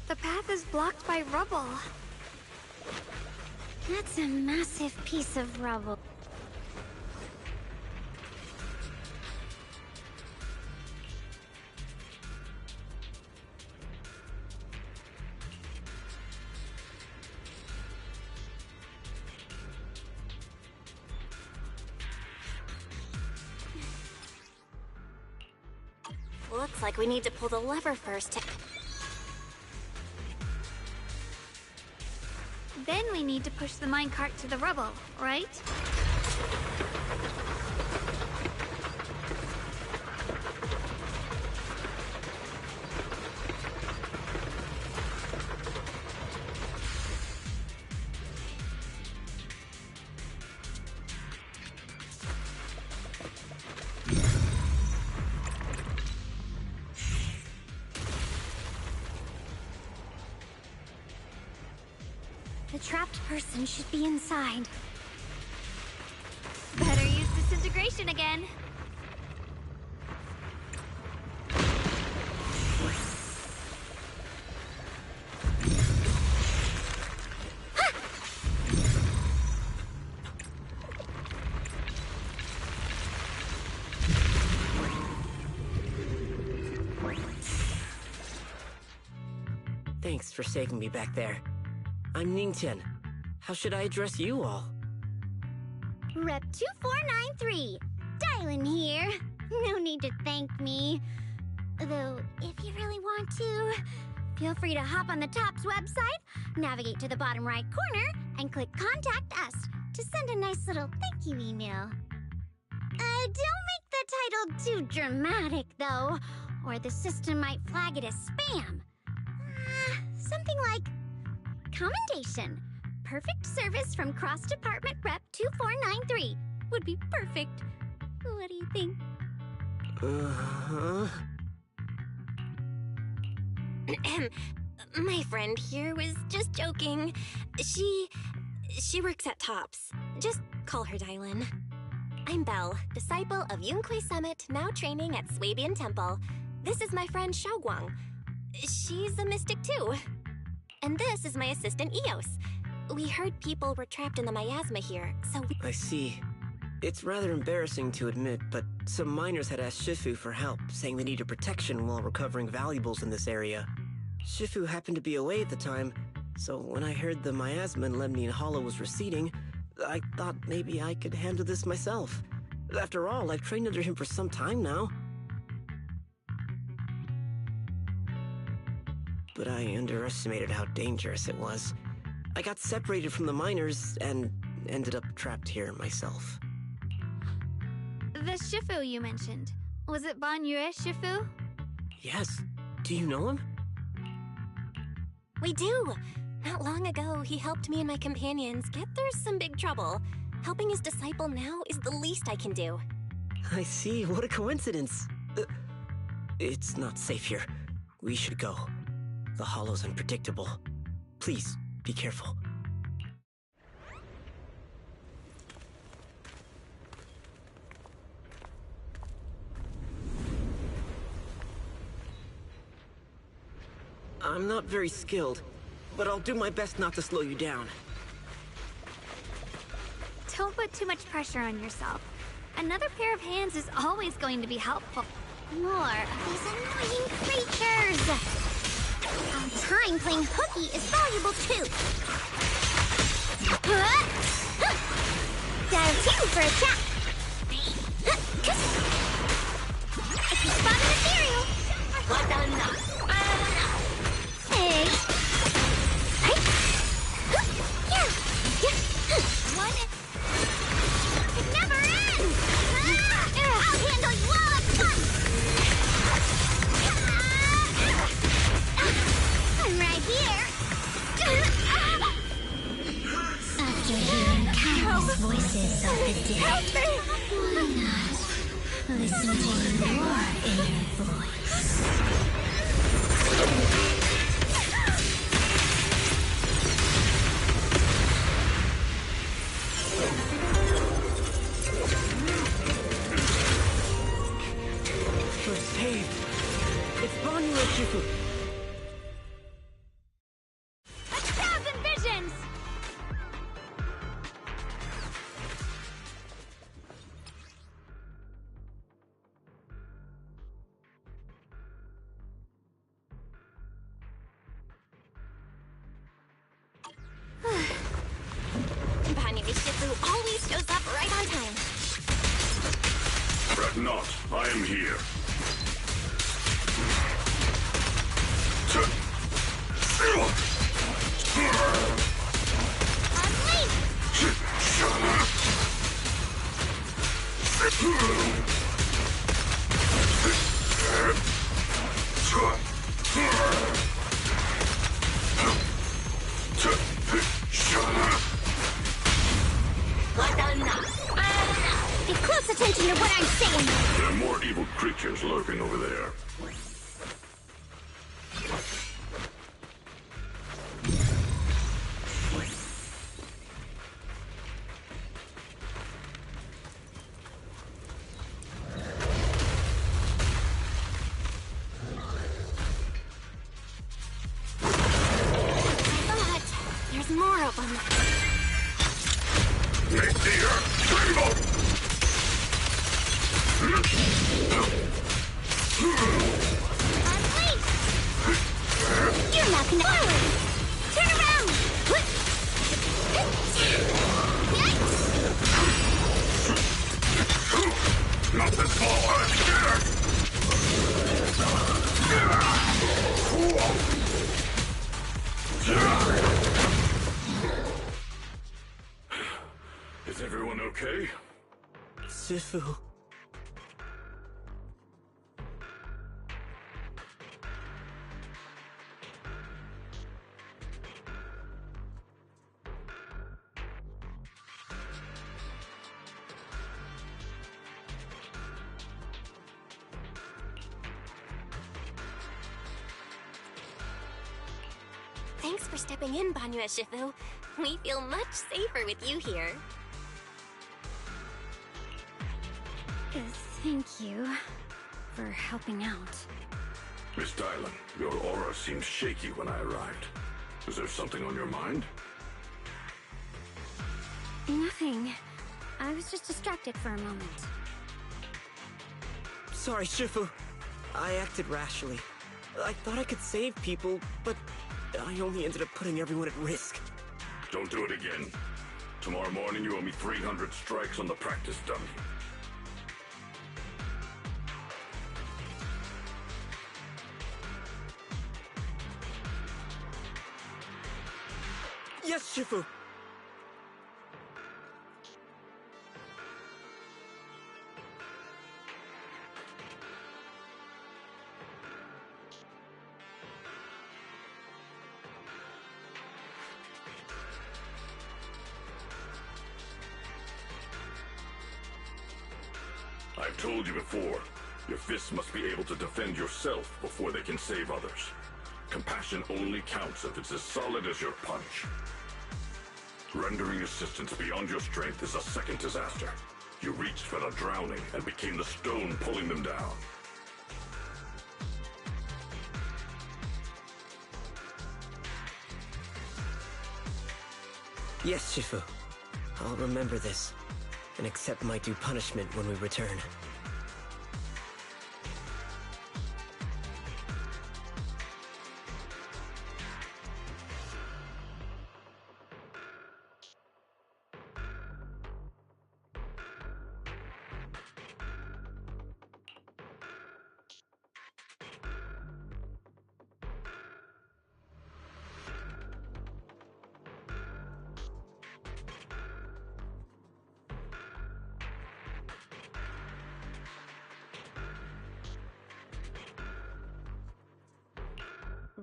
The path is blocked by rubble. That's a massive piece of rubble. Looks like we need to pull the lever first to... Then we need to push the minecart to the rubble, right? The trapped person should be inside. Better use disintegration again. Thanks for saving me back there. I'm Ningtian. How should I address you all? Rep 2493. Dylan here. No need to thank me. Though, if you really want to, feel free to hop on the TOPS website, navigate to the bottom right corner, and click Contact Us to send a nice little thank you email. Don't make the title too dramatic, though, or the system might flag it as spam. Something like Commendation. Perfect service from Cross-Department Rep 2493 would be perfect. What do you think? My friend here was just joking. She works at TOPS. Just call her Dylan. I'm Belle, disciple of Yunque Summit, now training at Swabian Temple. This is my friend Xiaoguang. She's a mystic too. And this is my assistant Eos. We heard people were trapped in the miasma here, so we... I see. It's rather embarrassing to admit, but some miners had asked Shifu for help, saying they needed protection while recovering valuables in this area. Shifu happened to be away at the time, so when I heard the miasma in Lemnian Hollow was receding, I thought maybe I could handle this myself. After all, I've trained under him for some time now. But I underestimated how dangerous it was. I got separated from the miners and ended up trapped here myself. The Shifu you mentioned. Was it Ban Yue Shifu? Yes. Do you know him? We do! Not long ago, he helped me and my companions get through some big trouble. Helping his disciple now is the least I can do. I see. What a coincidence. It's not safe here. We should go. The hollow's unpredictable. Please, be careful. I'm not very skilled, but I'll do my best not to slow you down. Don't put too much pressure on yourself. Another pair of hands is always going to be helpful. More of these annoying creatures! Our time playing hooky is valuable too! Dial 2 for attack! If you spot an ethereal... Hey! One... It never ends! I'll handle you all at once! I'm right here! After hearing countless voices of the dead, why not listen to your inner voice? We're saved! It's Banyu and Shifu! 1,000 visions! Banyu Shifu always shows up right on time. Fret not, I am here. Pay close attention to what I'm saying! There are more evil creatures lurking over there. But there's more of them. Nadir, tremble! You're not gonna... Turn around! Not this far! Is everyone okay? Shifu... Thanks for stepping in, Banyu Shifu. We feel much safer with you here. Thank you for helping out. Miss Dylan, your aura seemed shaky when I arrived. Is there something on your mind? Nothing. I was just distracted for a moment. Sorry, Shifu. I acted rashly. I thought I could save people, but I only ended up putting everyone at risk. Don't do it again. Tomorrow morning you owe me 300 strikes on the practice dummy. Yes, Shifu! I've told you before, your fists must be able to defend yourself before they can save others. Compassion only counts if it's as solid as your punch. Rendering assistance beyond your strength is a second disaster. You reached for the drowning and became the stone pulling them down. Yes, Shifu. I'll remember this, and accept my due punishment when we return.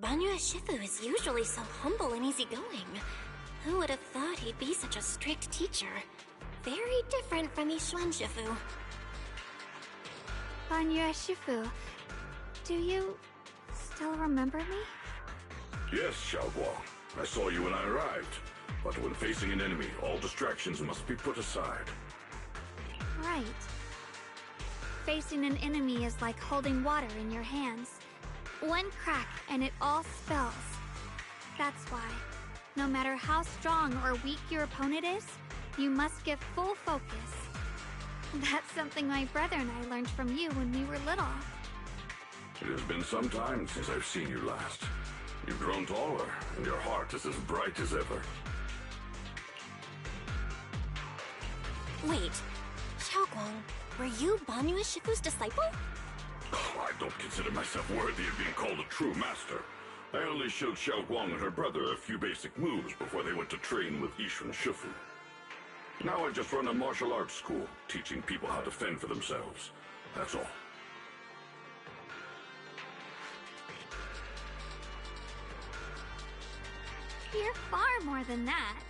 Banyu Shifu is usually so humble and easygoing. Who would have thought he'd be such a strict teacher? Very different from Yishuan Shifu. Banyu Shifu, do you still remember me? Yes, Xiaoguang. I saw you when I arrived. But when facing an enemy, all distractions must be put aside. Right. Facing an enemy is like holding water in your hands. One crack and it all spills. That's why, no matter how strong or weak your opponent is, you must give full focus. That's something my brother and I learned from you when we were little. It has been some time since I've seen you last. You've grown taller, and your heart is as bright as ever. Wait, Xiaoguang, were you Banyu Shifu's disciple? Oh, I don't consider myself worthy of being called a true master. I only showed Xiaoguang and her brother a few basic moves before they went to train with Yishuan Shifu. Now I just run a martial arts school, teaching people how to fend for themselves. That's all. You're far more than that.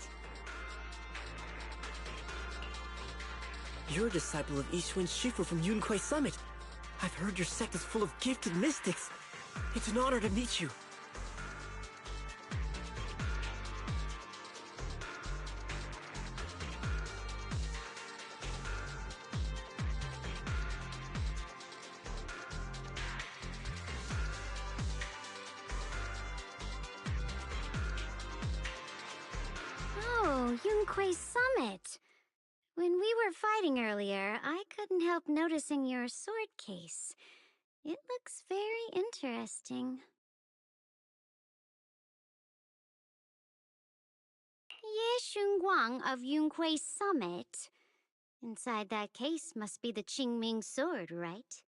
You're a disciple of Yishuan Shifu from Yunquai Summit. I've heard your sect is full of gifted mystics. It's an honor to meet you. Oh, Yunquai Summit. When we were fighting earlier, I couldn't help noticing your sword case. It looks very interesting. Ye Shunguang of Yunquai Summit. Inside that case must be the Qingming sword, right?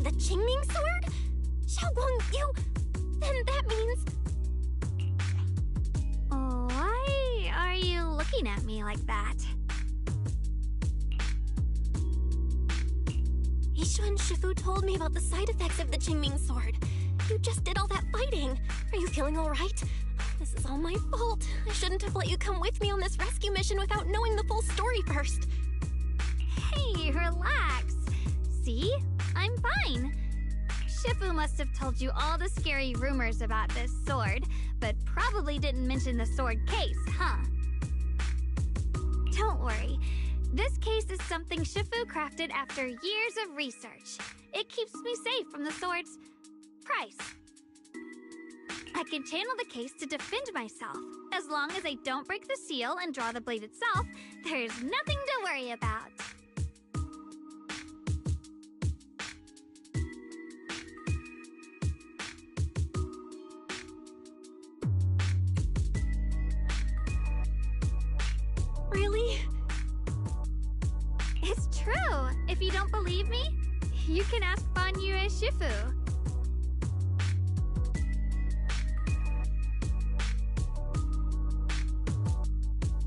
The Qingming sword? Xiaoguang, you... Then that means... Why are you looking at me like that? Yishuan Shifu told me about the side effects of the Qingming sword. You just did all that fighting. Are you feeling all right? This is all my fault. I shouldn't have let you come with me on this rescue mission without knowing the full story first. Hey, relax. See? I'm fine. Shifu must have told you all the scary rumors about this sword, but probably didn't mention the sword case, huh? Don't worry. This case is something Shifu crafted after years of research. It keeps me safe from the sword's price. I can channel the case to defend myself. As long as I don't break the seal and draw the blade itself, there's nothing to worry about. Really? It's true. If you don't believe me, you can ask Banyu Shifu.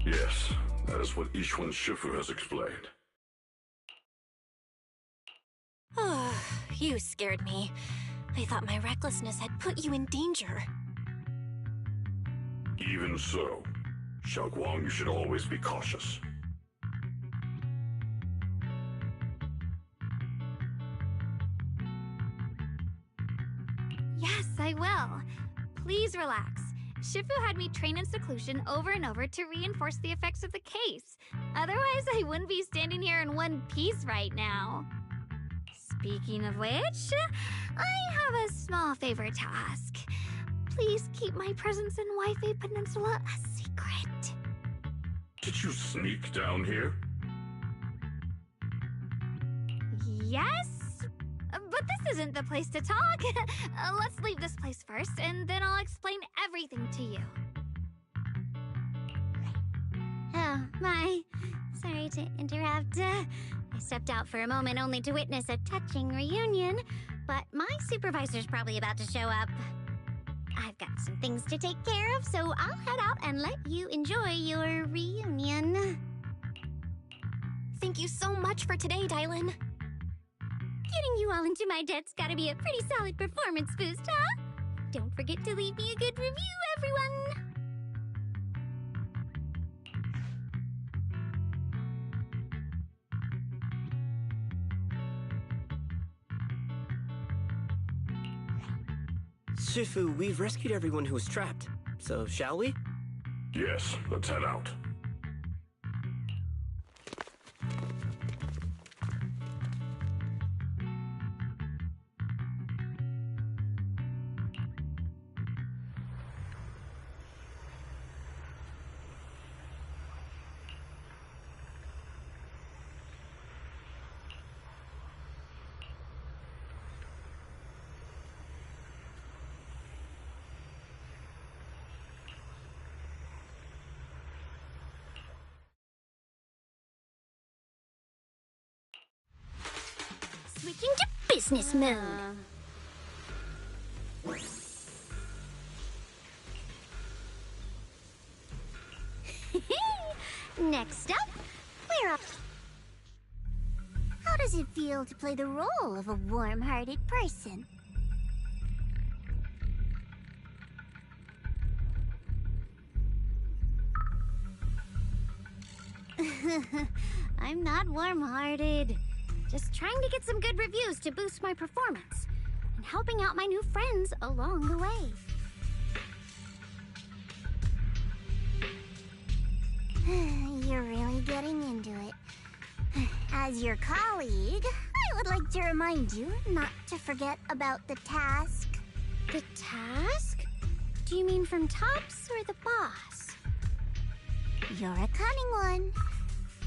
Yes, that is what Yishuan Shifu has explained. Oh, you scared me. I thought my recklessness had put you in danger. Even so, Xiaoguang, you should always be cautious. Yes, I will. Please relax. Shifu had me train in seclusion over and over to reinforce the effects of the case. Otherwise, I wouldn't be standing here in one piece right now. Speaking of which, I have a small favor to ask. Please keep my presence in Wi-Fi Peninsula a secret. Did you sneak down here? Yes? But this isn't the place to talk. Let's leave this place first, and then I'll explain everything to you. Oh, my. Sorry to interrupt. I stepped out for a moment only to witness a touching reunion, but my supervisor's probably about to show up. I've got some things to take care of, so I'll head out and let you enjoy your reunion. Thank you so much for today, Dylan. Getting you all into my debt's gotta be a pretty solid performance boost, huh? Don't forget to leave me a good review, everyone! Shifu, we've rescued everyone who was trapped. So, shall we? Yes, let's head out. Switching to business mode. Next up, we're up. How does it feel to play the role of a warm-hearted person? I'm not warm-hearted. Just trying to get some good reviews to boost my performance, and helping out my new friends along the way. You're really getting into it. As your colleague, I would like to remind you not to forget about the task. The task? Do you mean from Tops or the boss? You're a cunning one.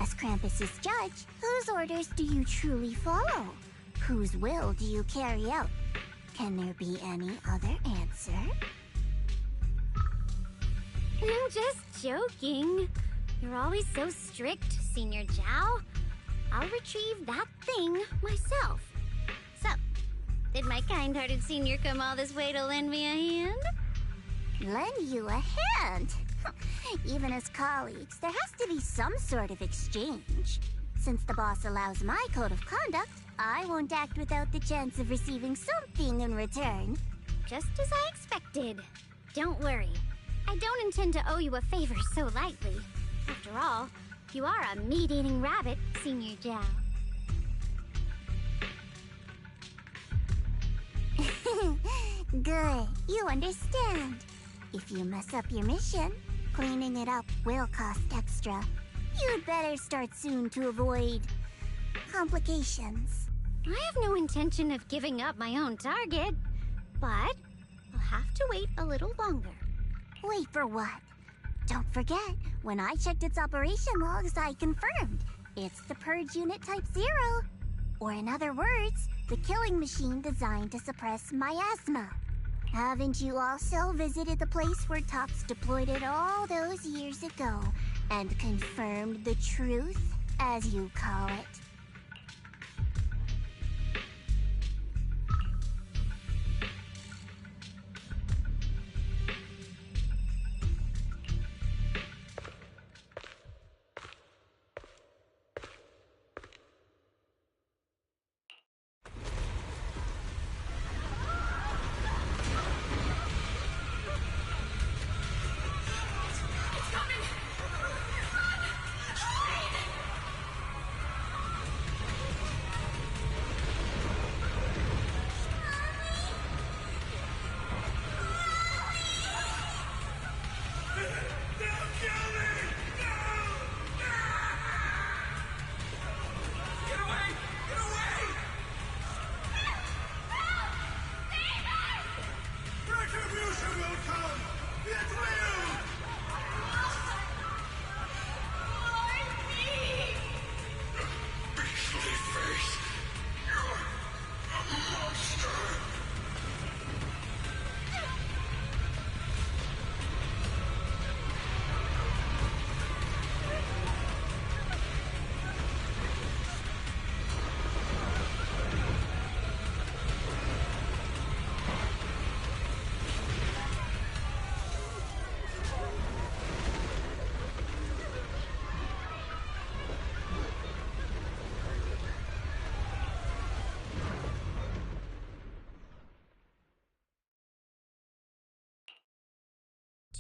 As Krampus's judge, whose orders do you truly follow? Whose will do you carry out? Can there be any other answer? I'm just joking. You're always so strict, Senior Zhao. I'll retrieve that thing myself. So, did my kind-hearted senior come all this way to lend me a hand? Lend you a hand? Even as colleagues, there has to be some sort of exchange. Since the boss allows my code of conduct, I won't act without the chance of receiving something in return. Just as I expected. Don't worry. I don't intend to owe you a favor so lightly. After all, you are a meat-eating rabbit, Senior Zhao. Good, you understand. If you mess up your mission, cleaning it up will cost extra. You'd better start soon to avoid complications. I have no intention of giving up my own target, but I'll have to wait a little longer. Wait for what? Don't forget, when I checked its operation logs, I confirmed. It's the Purge Unit Type 0. Or in other words, the killing machine designed to suppress miasma. Haven't you also visited the place where Tops deployed it all those years ago and confirmed the truth, as you call it?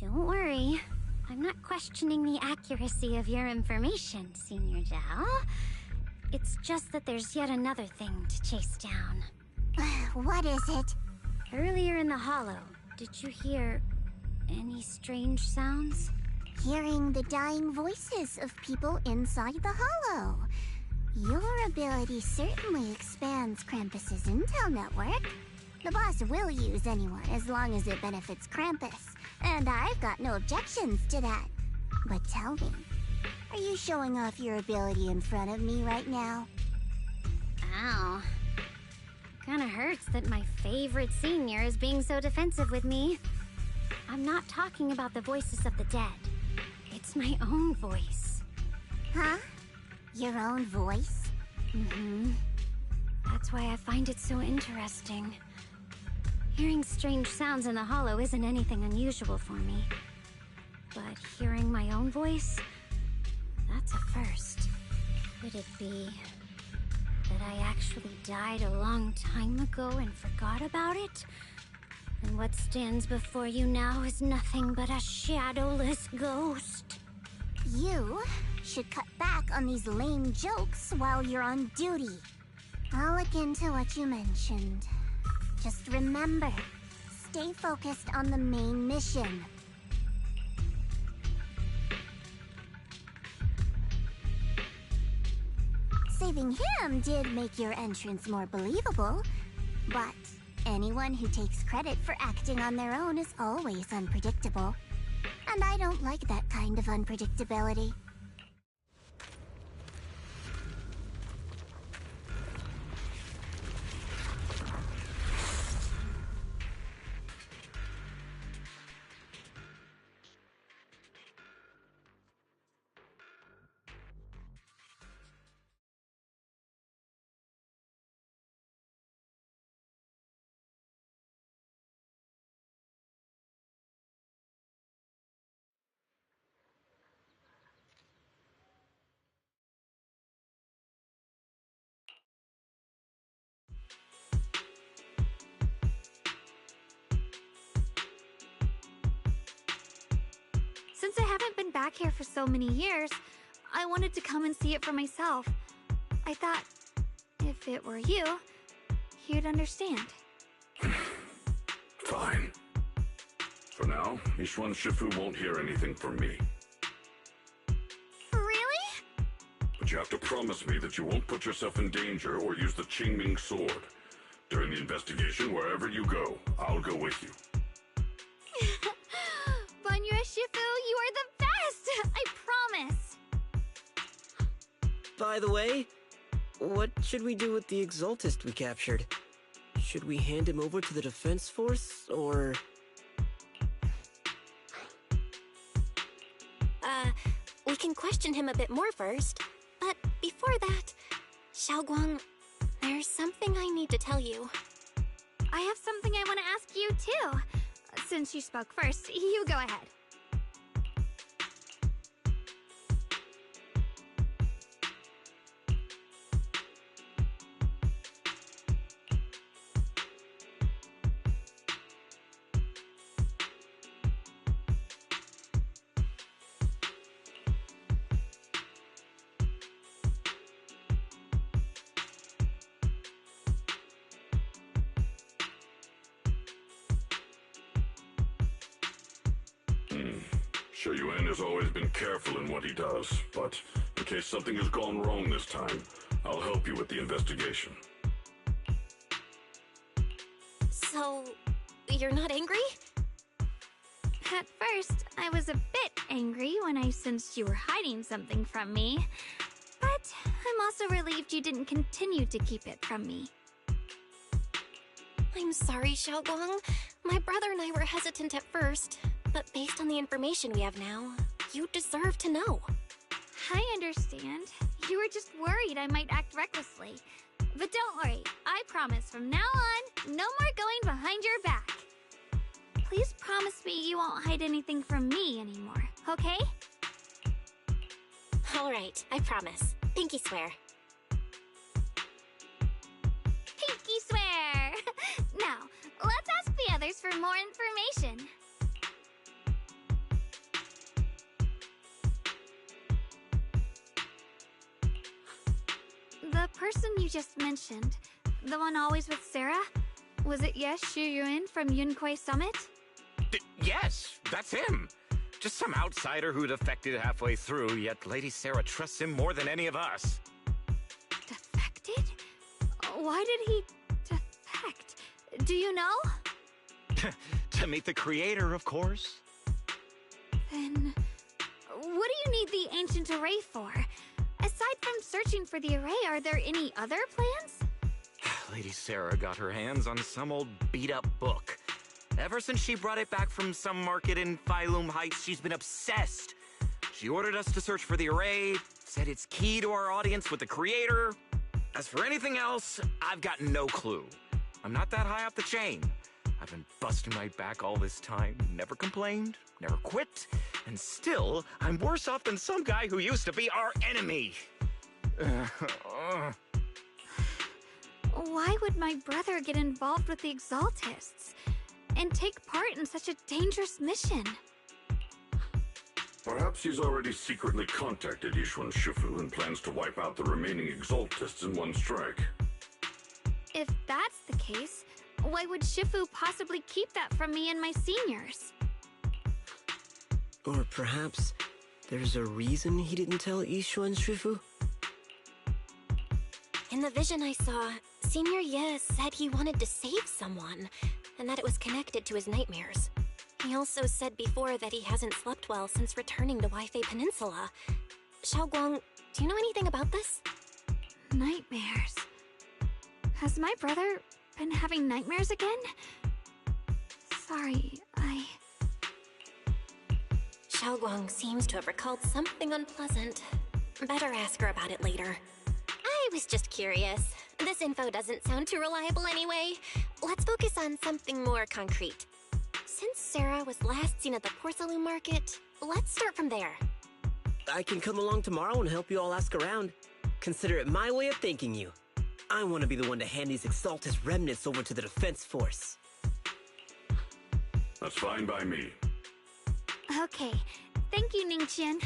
Don't worry. I'm not questioning the accuracy of your information, Senior Zhao. It's just that there's yet another thing to chase down. What is it? Earlier in the hollow, did you hear any strange sounds? Hearing the dying voices of people inside the hollow. Your ability certainly expands Krampus's intel network. The boss will use anyone as long as it benefits Krampus, and I've got no objections to that. But tell me, are you showing off your ability in front of me right now? Ow. Kinda hurts that my favorite senior is being so defensive with me. I'm not talking about the voices of the dead. It's my own voice. Huh? Your own voice? Mm-hmm. That's why I find it so interesting. Hearing strange sounds in the hollow isn't anything unusual for me. But hearing my own voice, that's a first. Could it be that I actually died a long time ago and forgot about it? And what stands before you now is nothing but a shadowless ghost. You should cut back on these lame jokes while you're on duty. I'll look into what you mentioned. Just remember, stay focused on the main mission. Saving him did make your entrance more believable, but anyone who takes credit for acting on their own is always unpredictable. And I don't like that kind of unpredictability. Since I haven't been back here for so many years, I wanted to come and see it for myself. I thought, if it were you, you'd understand. Fine. For now, Ishwan Shifu won't hear anything from me. Really? But you have to promise me that you won't put yourself in danger or use the Qingming sword. During the investigation, wherever you go, I'll go with you. Banyue Shifu, you are the best! I promise! By the way, what should we do with the Exaltist we captured? Should we hand him over to the defense force, or...? We can question him a bit more first. But before that, Xiaoguang, there's something I need to tell you. I have something I want to ask you, too. Since you spoke first, you go ahead. Shuyuan has always been careful in what he does, but in case something has gone wrong this time, I'll help you with the investigation. So, you're not angry? At first, I was a bit angry when I sensed you were hiding something from me. But I'm also relieved you didn't continue to keep it from me. I'm sorry, Xiaoguang. My brother and I were hesitant at first, but based on the information we have now, you deserve to know. I understand. You were just worried I might act recklessly. But don't worry, I promise from now on, no more going behind your back. Please promise me you won't hide anything from me anymore, okay? Alright, I promise. Pinky swear. Pinky swear! Now, let's ask the others for more information. person you just mentioned, the one always with Sarah, was it Yes Shuyuin from Yunquei Summit? Yes, that's him. Just some outsider who defected halfway through, yet Lady Sarah trusts him more than any of us. Defected? Why did he defect? Do you know? To meet the creator, of course. Then, what do you need the ancient array for? Aside from searching for the array, are there any other plans? Lady Sarah got her hands on some old beat-up book. Ever since she brought it back from some market in Phylum Heights, she's been obsessed. She ordered us to search for the array, said it's key to our audience with the creator. As for anything else, I've got no clue. I'm not that high up the chain. I've been busting my back all this time, never complained, never quit, and still, I'm worse off than some guy who used to be our enemy. Why would my brother get involved with the Exaltists and take part in such a dangerous mission? Perhaps he's already secretly contacted Yishuan Shifu and plans to wipe out the remaining Exaltists in one strike. If that's the case, why would Shifu possibly keep that from me and my seniors? Or perhaps there's a reason he didn't tell Yishuan Shifu? In the vision I saw, Senior Ye said he wanted to save someone, and that it was connected to his nightmares. He also said before that he hasn't slept well since returning to Waifei Peninsula. Xiaoguang, do you know anything about this? Nightmares. Has my brother been having nightmares again? Sorry, Xiaoguang seems to have recalled something unpleasant. Better ask her about it later. I was just curious. This info doesn't sound too reliable anyway. Let's focus on something more concrete. Since Sarah was last seen at the Porcelain Market, let's start from there. I can come along tomorrow and help you all ask around. Consider it my way of thanking you. I want to be the one to hand these Exaltus remnants over to the Defense Force. That's fine by me. Okay. Thank you, Ningqian.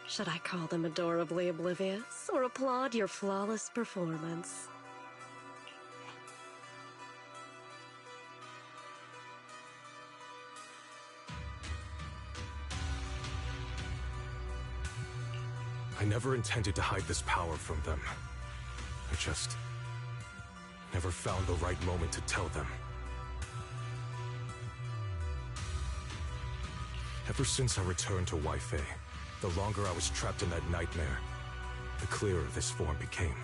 Should I call them adorably oblivious, or applaud your flawless performance? I never intended to hide this power from them. I just never found the right moment to tell them. Ever since I returned to Wi-Fi, the longer I was trapped in that nightmare, the clearer this form became.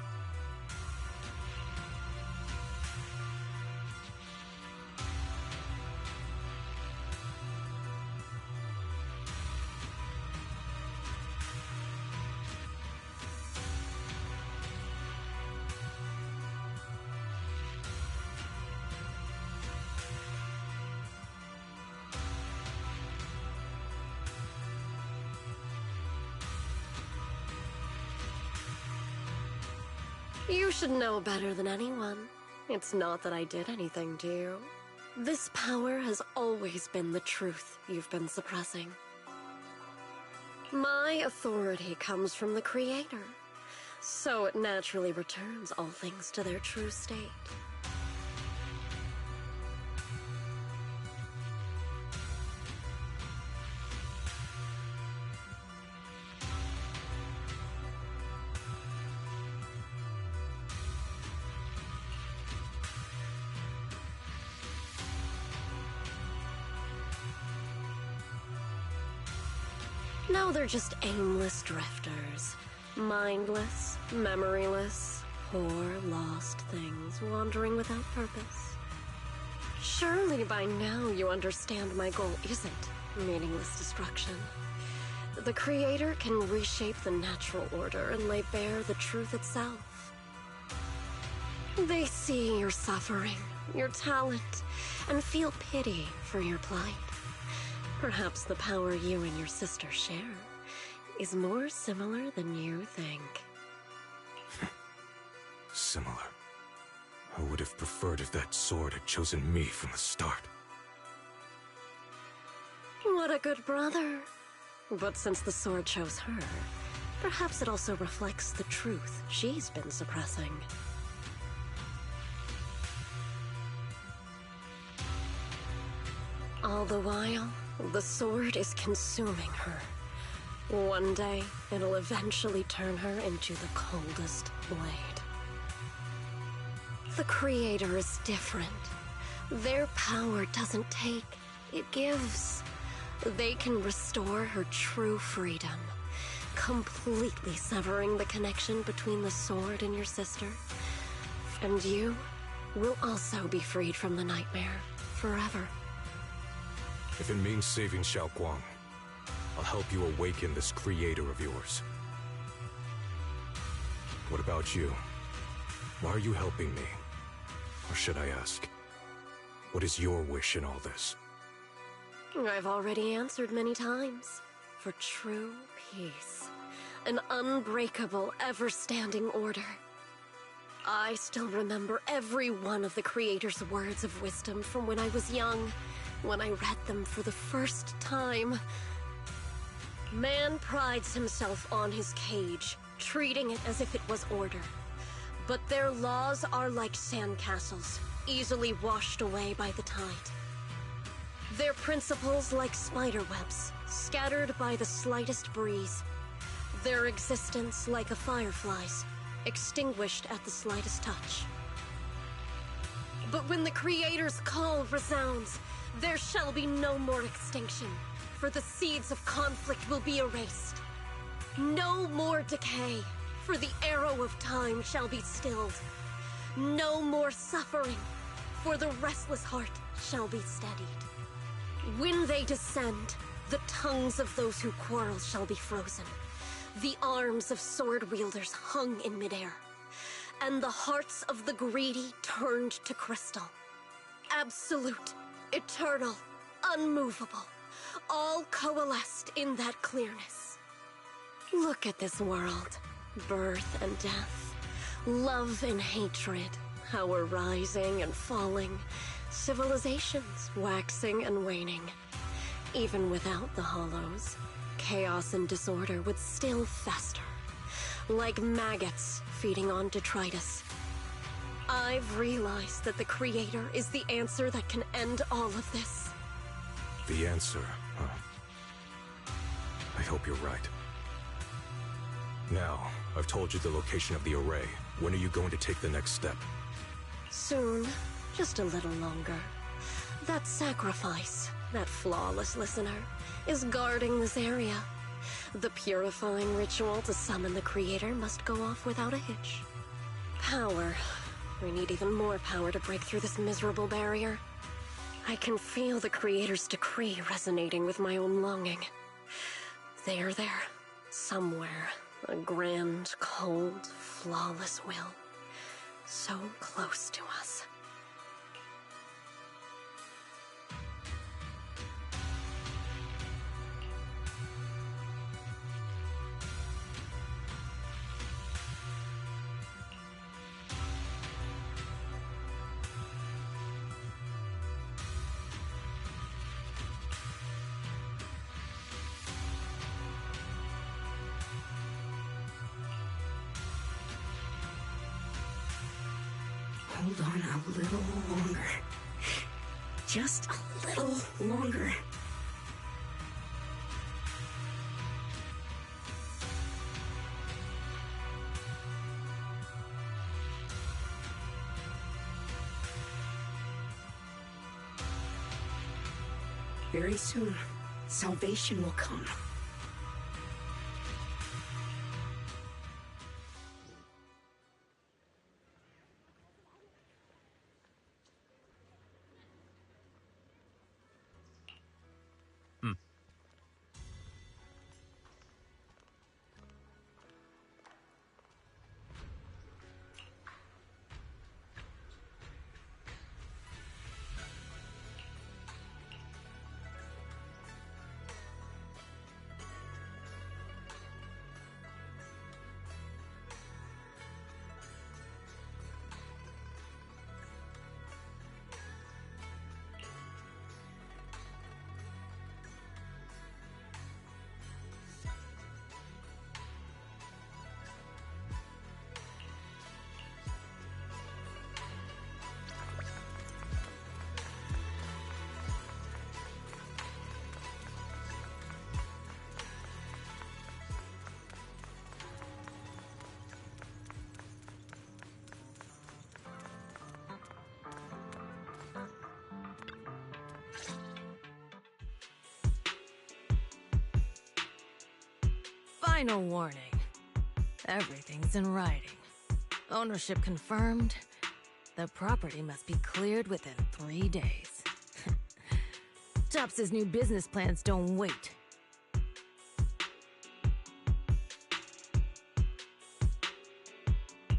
You should know better than anyone. It's not that I did anything to you. This power has always been the truth you've been suppressing. My authority comes from the Creator, so it naturally returns all things to their true state. Now they're just aimless drifters. Mindless, memoryless, poor, lost things wandering without purpose. Surely by now you understand my goal isn't meaningless destruction. The Creator can reshape the natural order and lay bare the truth itself. They see your suffering, your talent, and feel pity for your plight. Perhaps the power you and your sister share is more similar than you think. Similar. I would have preferred if that sword had chosen me from the start. What a good brother. But since the sword chose her, perhaps it also reflects the truth she's been suppressing. All the while, the sword is consuming her. One day, it'll eventually turn her into the coldest blade. The Creator is different. Their power doesn't take, it gives. They can restore her true freedom, completely severing the connection between the sword and your sister. And you will also be freed from the nightmare forever. If it means saving Xiaoguang, I'll help you awaken this Creator of yours. What about you? Why are you helping me? Or should I ask, what is your wish in all this? I've already answered many times. For true peace. An unbreakable, ever-standing order. I still remember every one of the Creator's words of wisdom from when I was young, when I read them for the first time. Man prides himself on his cage, treating it as if it was order. But their laws are like sandcastles, easily washed away by the tide. Their principles like spiderwebs, scattered by the slightest breeze. Their existence like a firefly's, extinguished at the slightest touch. But when the Creator's call resounds, there shall be no more extinction, for the seeds of conflict will be erased. No more decay, for the arrow of time shall be stilled. No more suffering, for the restless heart shall be steadied. When they descend, the tongues of those who quarrel shall be frozen, the arms of sword wielders hung in midair, and the hearts of the greedy turned to crystal. Absolute, eternal, unmovable, all coalesced in that clearness. Look at this world, birth and death, love and hatred, how we're rising and falling, civilizations waxing and waning. Even without the hollows, chaos and disorder would still fester, like maggots feeding on detritus. I've realized that the Creator is the answer that can end all of this. The answer, huh? I hope you're right. Now, I've told you the location of the array. When are you going to take the next step? Soon. Just a little longer. That sacrifice, that flawless listener, is guarding this area. The purifying ritual to summon the Creator must go off without a hitch. Power. We need even more power to break through this miserable barrier. I can feel the Creator's decree resonating with my own longing. They are there, somewhere. A grand, cold, flawless will. So close to us. Hold on a little longer. Just a little longer. Very soon, salvation will come. Final warning. Everything's in writing. Ownership confirmed. The property must be cleared within 3 days. Tops's new business plans don't wait.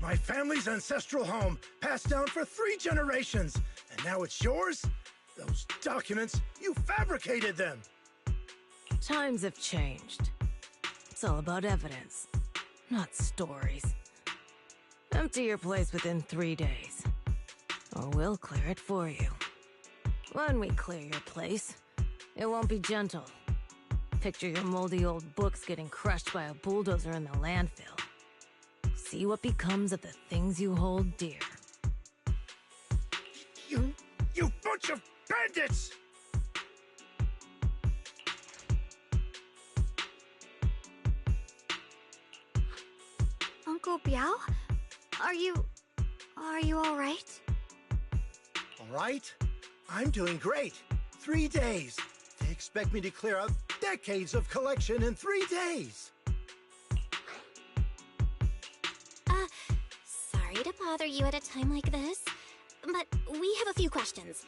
My family's ancestral home, passed down for 3 generations, and now it's yours? Those documents, you fabricated them! Times have changed. It's all about evidence, not stories. Empty your place within 3 days, or we'll clear it for you. When we clear your place, it won't be gentle. Picture your moldy old books getting crushed by a bulldozer in the landfill. See what becomes of the things you hold dear. You bunch of bandits! Uncle Biao? Are you all right? All right? I'm doing great. 3 days. They expect me to clear out decades of collection in 3 days. Sorry to bother you at a time like this, but we have a few questions.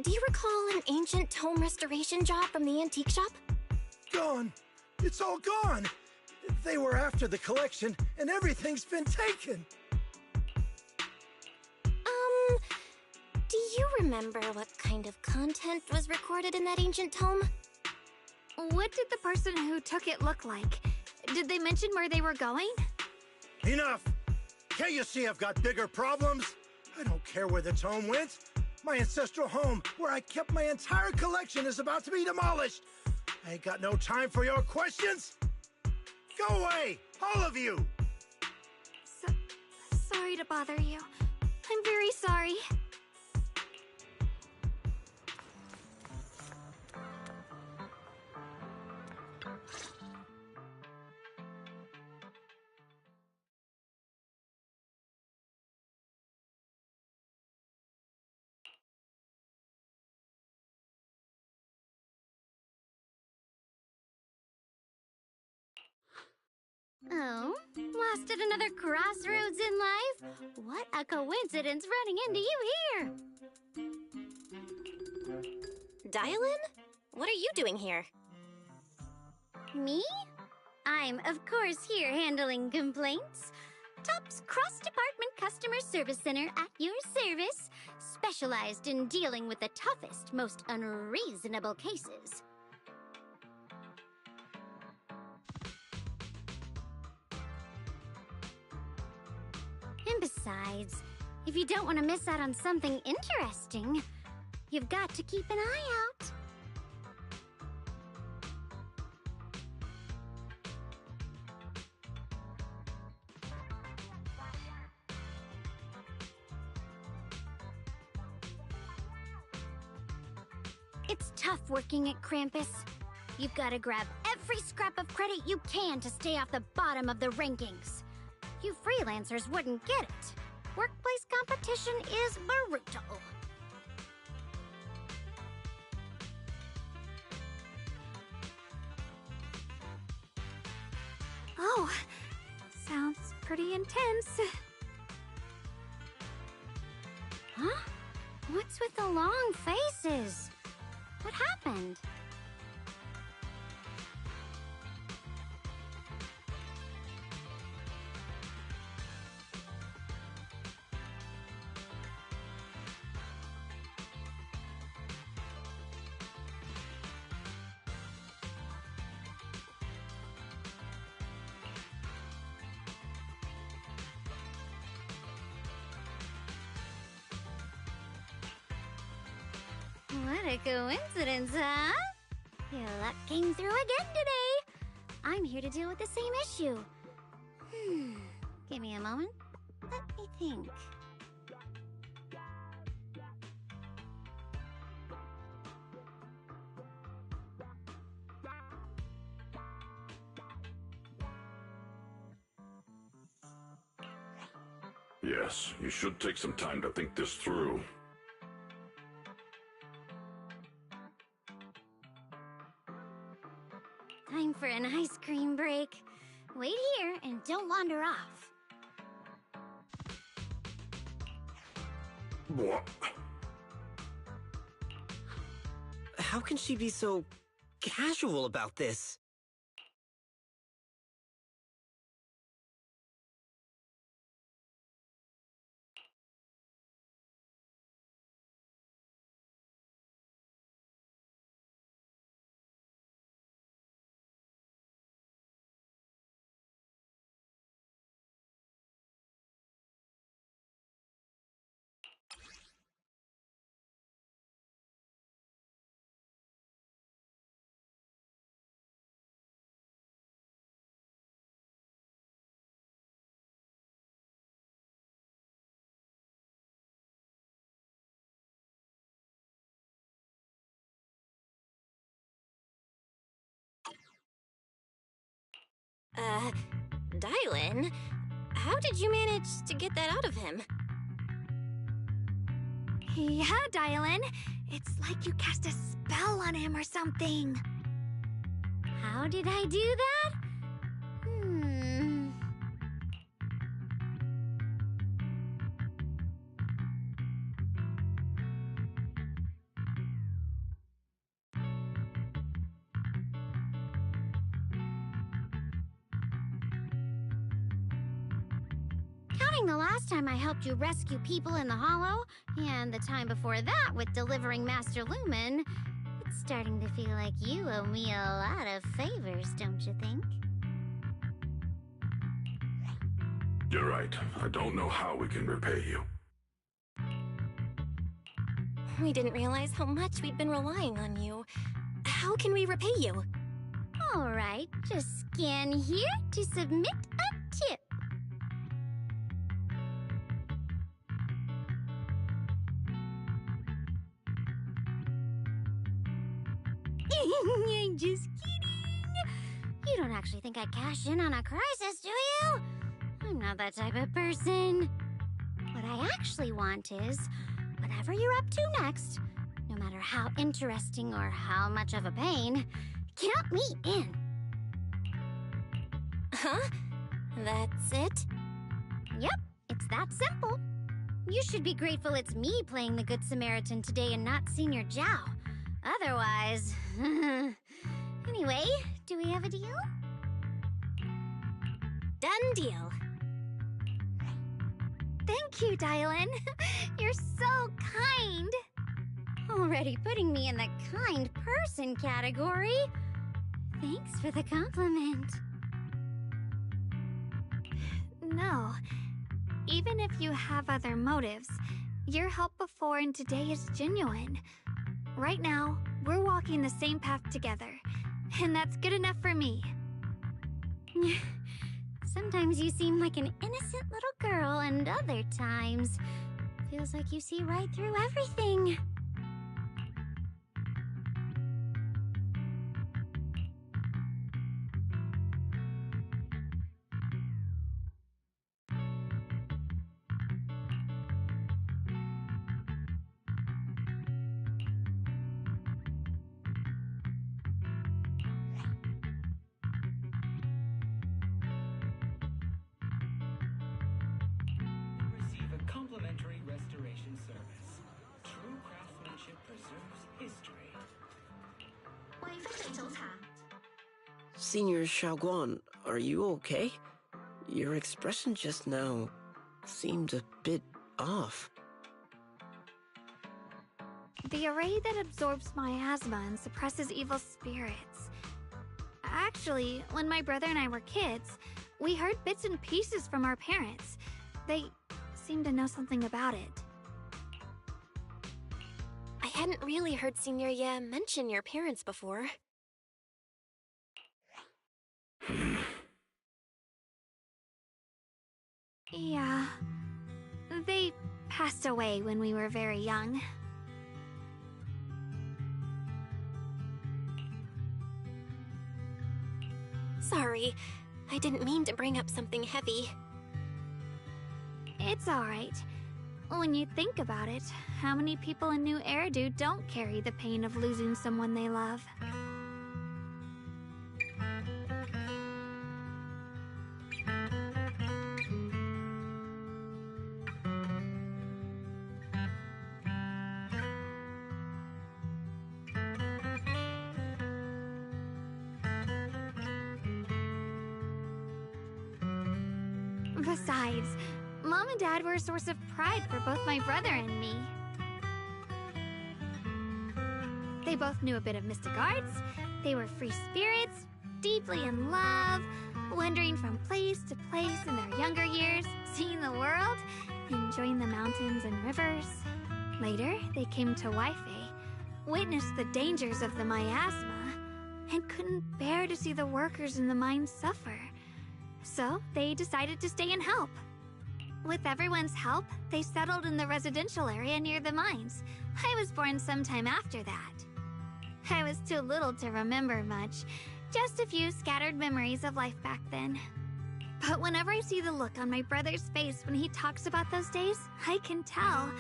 Do you recall an ancient tome restoration job from the antique shop? Gone. It's all gone. They were after the collection, and everything's been taken. Do you remember what kind of content was recorded in that ancient tome? What did the person who took it look like? Did they mention where they were going? Enough! Can't you see I've got bigger problems? I don't care where the tome went. My ancestral home, where I kept my entire collection, is about to be demolished. I ain't got no time for your questions! Go away! All of you! Sorry to bother you. I'm very sorry. Oh, lost at another crossroads in life? What a coincidence running into you here! Dial-in? What are you doing here? Me? I'm, of course, here handling complaints. TOP's cross-department customer service center at your service, specialized in dealing with the toughest, most unreasonable cases. And besides, if you don't want to miss out on something interesting, you've got to keep an eye out. It's tough working at Krampus. You've got to grab every scrap of credit you can to stay off the bottom of the rankings. You freelancers wouldn't get it. Workplace competition is brutal. Oh, sounds pretty intense. Huh? What's with the long faces? What happened? What a coincidence, huh? Your luck came through again today. I'm here to deal with the same issue. Give me a moment. Let me think. Yes, you should take some time to think this through. Time for an ice cream break. Wait here and don't wander off. What? How can she be so casual about this? Dylan? How did you manage to get that out of him? Yeah, Dylan. It's like you cast a spell on him or something. How did I do that? Counting the last time I helped you rescue people in the Hollow, and the time before that with delivering Master Lumen, it's starting to feel like you owe me a lot of favors, don't you think? You're right. I don't know how we can repay you. We didn't realize how much we'd been relying on you. How can we repay you? Alright, just scan here to submit a tip. Just kidding. You don't actually think I'd cash in on a crisis, do you? I'm not that type of person. What I actually want is, whatever you're up to next, no matter how interesting or how much of a pain, count me in. Huh? That's it? Yep, it's that simple. You should be grateful it's me playing the Good Samaritan today and not Senior Zhao. Otherwise... Anyway, do we have a deal? Done deal. Thank you, Dylan. You're so kind. Already putting me in the kind person category. Thanks for the compliment. No. Even if you have other motives, your help before and today is genuine. Right now, we're walking the same path together, and that's good enough for me. Sometimes you seem like an innocent little girl, and other times, feels like you see right through everything. Receive a complimentary restoration service. True craftsmanship preserves history. Senior Xiaoguan, are you okay? Your expression just now seemed a bit off. The array that absorbs miasma and suppresses evil spirits. Actually, when my brother and I were kids, we heard bits and pieces from our parents. They seemed to know something about it. I hadn't really heard Senior Ye mention your parents before. Yeah. They passed away when we were very young. Sorry, I didn't mean to bring up something heavy. It's alright. When you think about it, how many people in New Eridu don't carry the pain of losing someone they love? Besides, Mom and Dad were a source of pride for both my brother and me. They both knew a bit of mystic arts, they were free spirits, deeply in love, wandering from place to place in their younger years, seeing the world, enjoying the mountains and rivers. Later, they came to Weifei, witnessed the dangers of the miasma, and couldn't bear to see the workers in the mines suffer. So, they decided to stay and help. With everyone's help, they settled in the residential area near the mines. I was born sometime after that. I was too little to remember much, just a few scattered memories of life back then. But whenever I see the look on my brother's face when he talks about those days, I can tell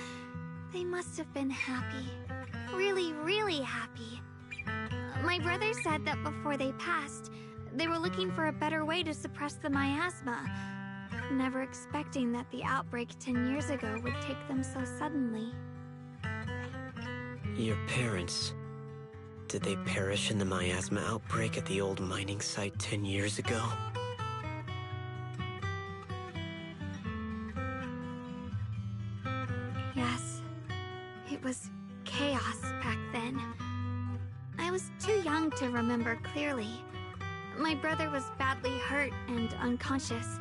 they must have been happy. Really, really happy. My brother said that before they passed, they were looking for a better way to suppress the miasma, never expecting that the outbreak 10 years ago would take them so suddenly. Your parents... did they perish in the miasma outbreak at the old mining site 10 years ago? Yes. It was chaos back then. I was too young to remember clearly. My brother was badly hurt and unconscious.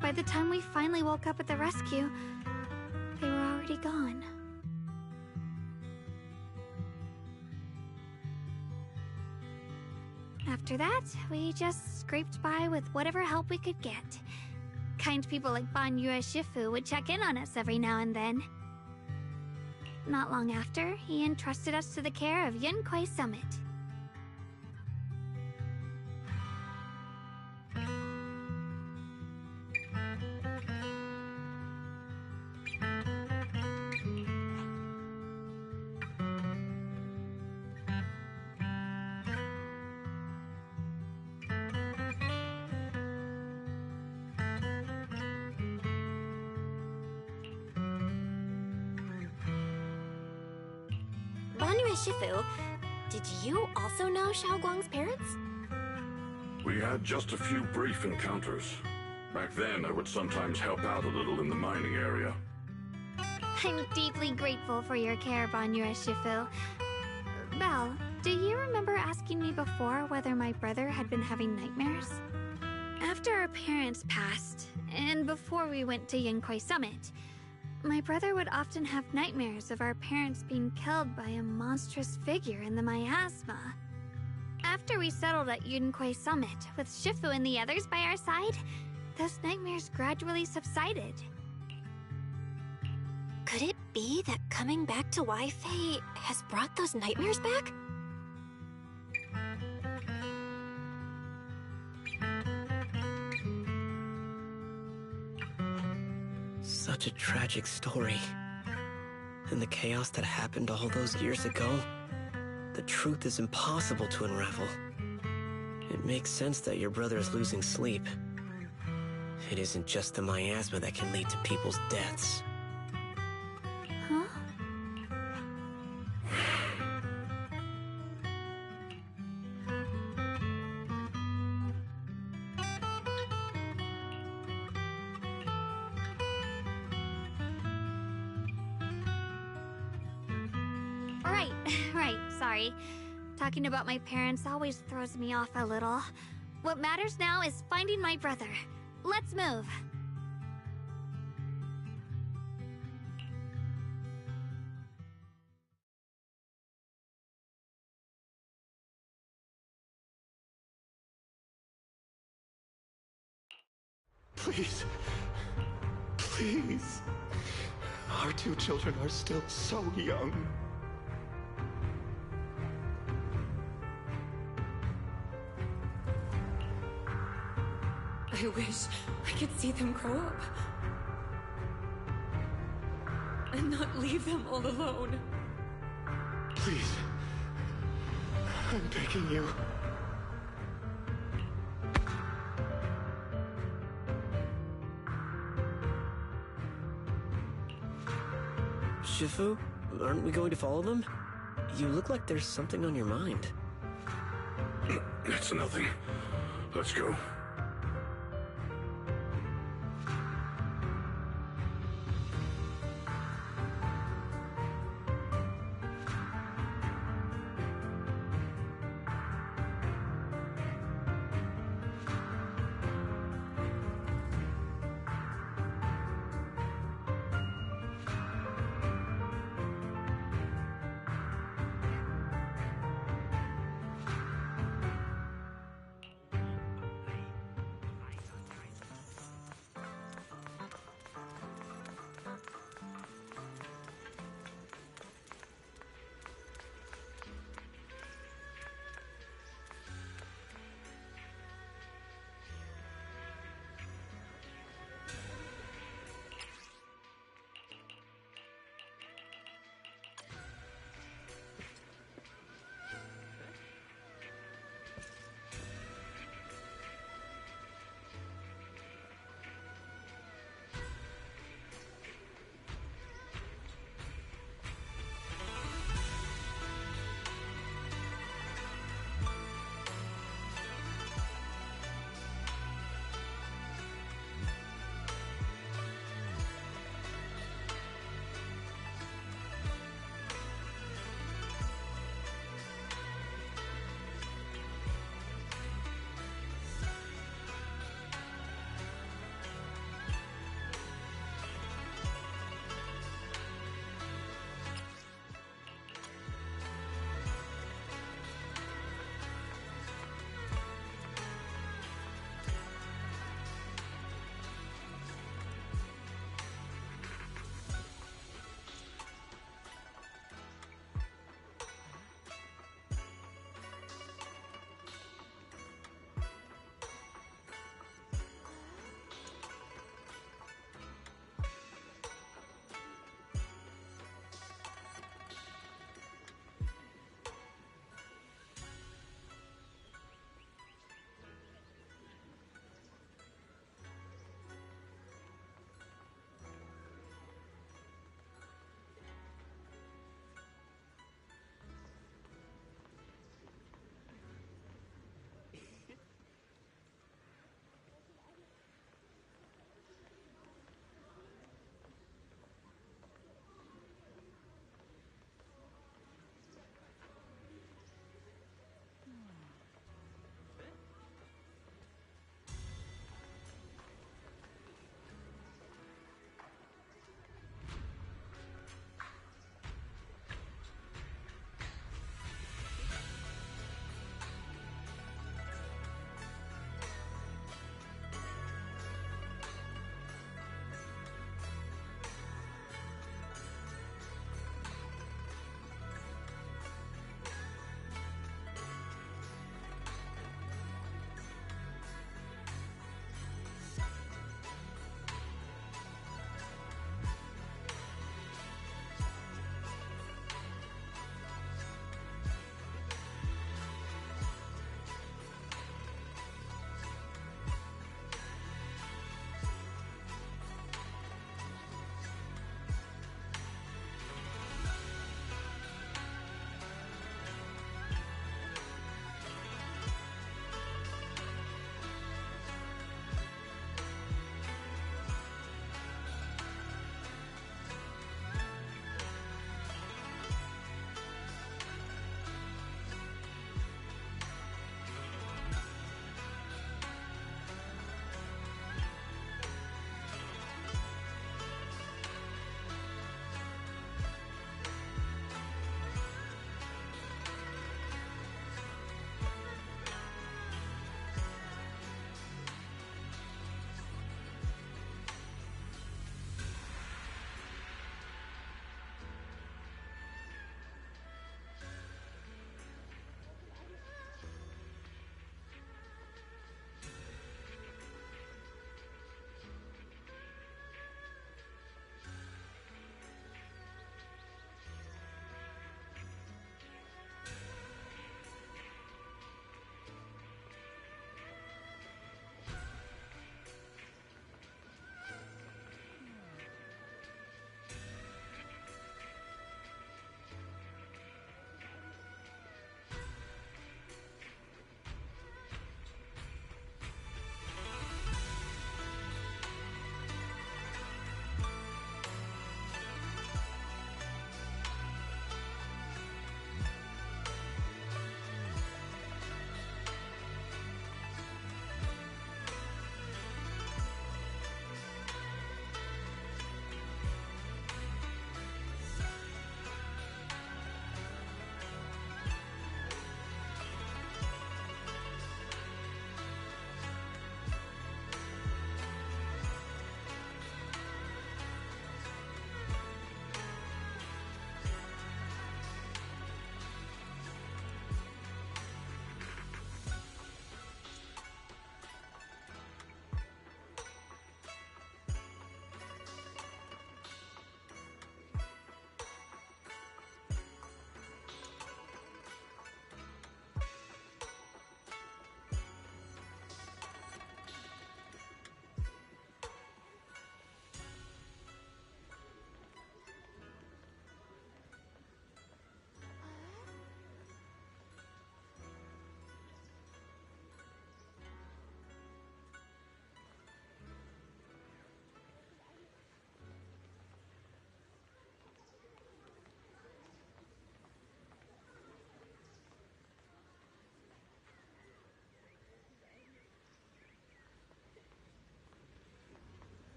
By the time we finally woke up at the rescue, they were already gone. After that, we just scraped by with whatever help we could get. Kind people like Banyue Shifu would check in on us every now and then. Not long after, he entrusted us to the care of Yunquai Summit. Banyue Shifu, did you also know Xiaoguang's parents? We had just a few brief encounters. Back then, I would sometimes help out a little in the mining area. I'm deeply grateful for your care, Banyue Shifu. Belle, do you remember asking me before whether my brother had been having nightmares? After our parents passed, and before we went to Yunquai Summit, my brother would often have nightmares of our parents being killed by a monstrous figure in the miasma. After we settled at Yunquai Summit, with Shifu and the others by our side, those nightmares gradually subsided. Could it be that coming back to Wi-Fi has brought those nightmares back? Such a tragic story. And the chaos that happened all those years ago, the truth is impossible to unravel. It makes sense that your brother is losing sleep. It isn't just the miasma that can lead to people's deaths. Huh? Right, sorry. Talking about my parents always throws me off a little. What matters now is finding my brother. Let's move. Please. Please. Our two children are still so young. I wish I could see them grow up. And not leave them all alone. Please. I'm begging you. Shifu, aren't we going to follow them? You look like there's something on your mind. It's nothing. Let's go.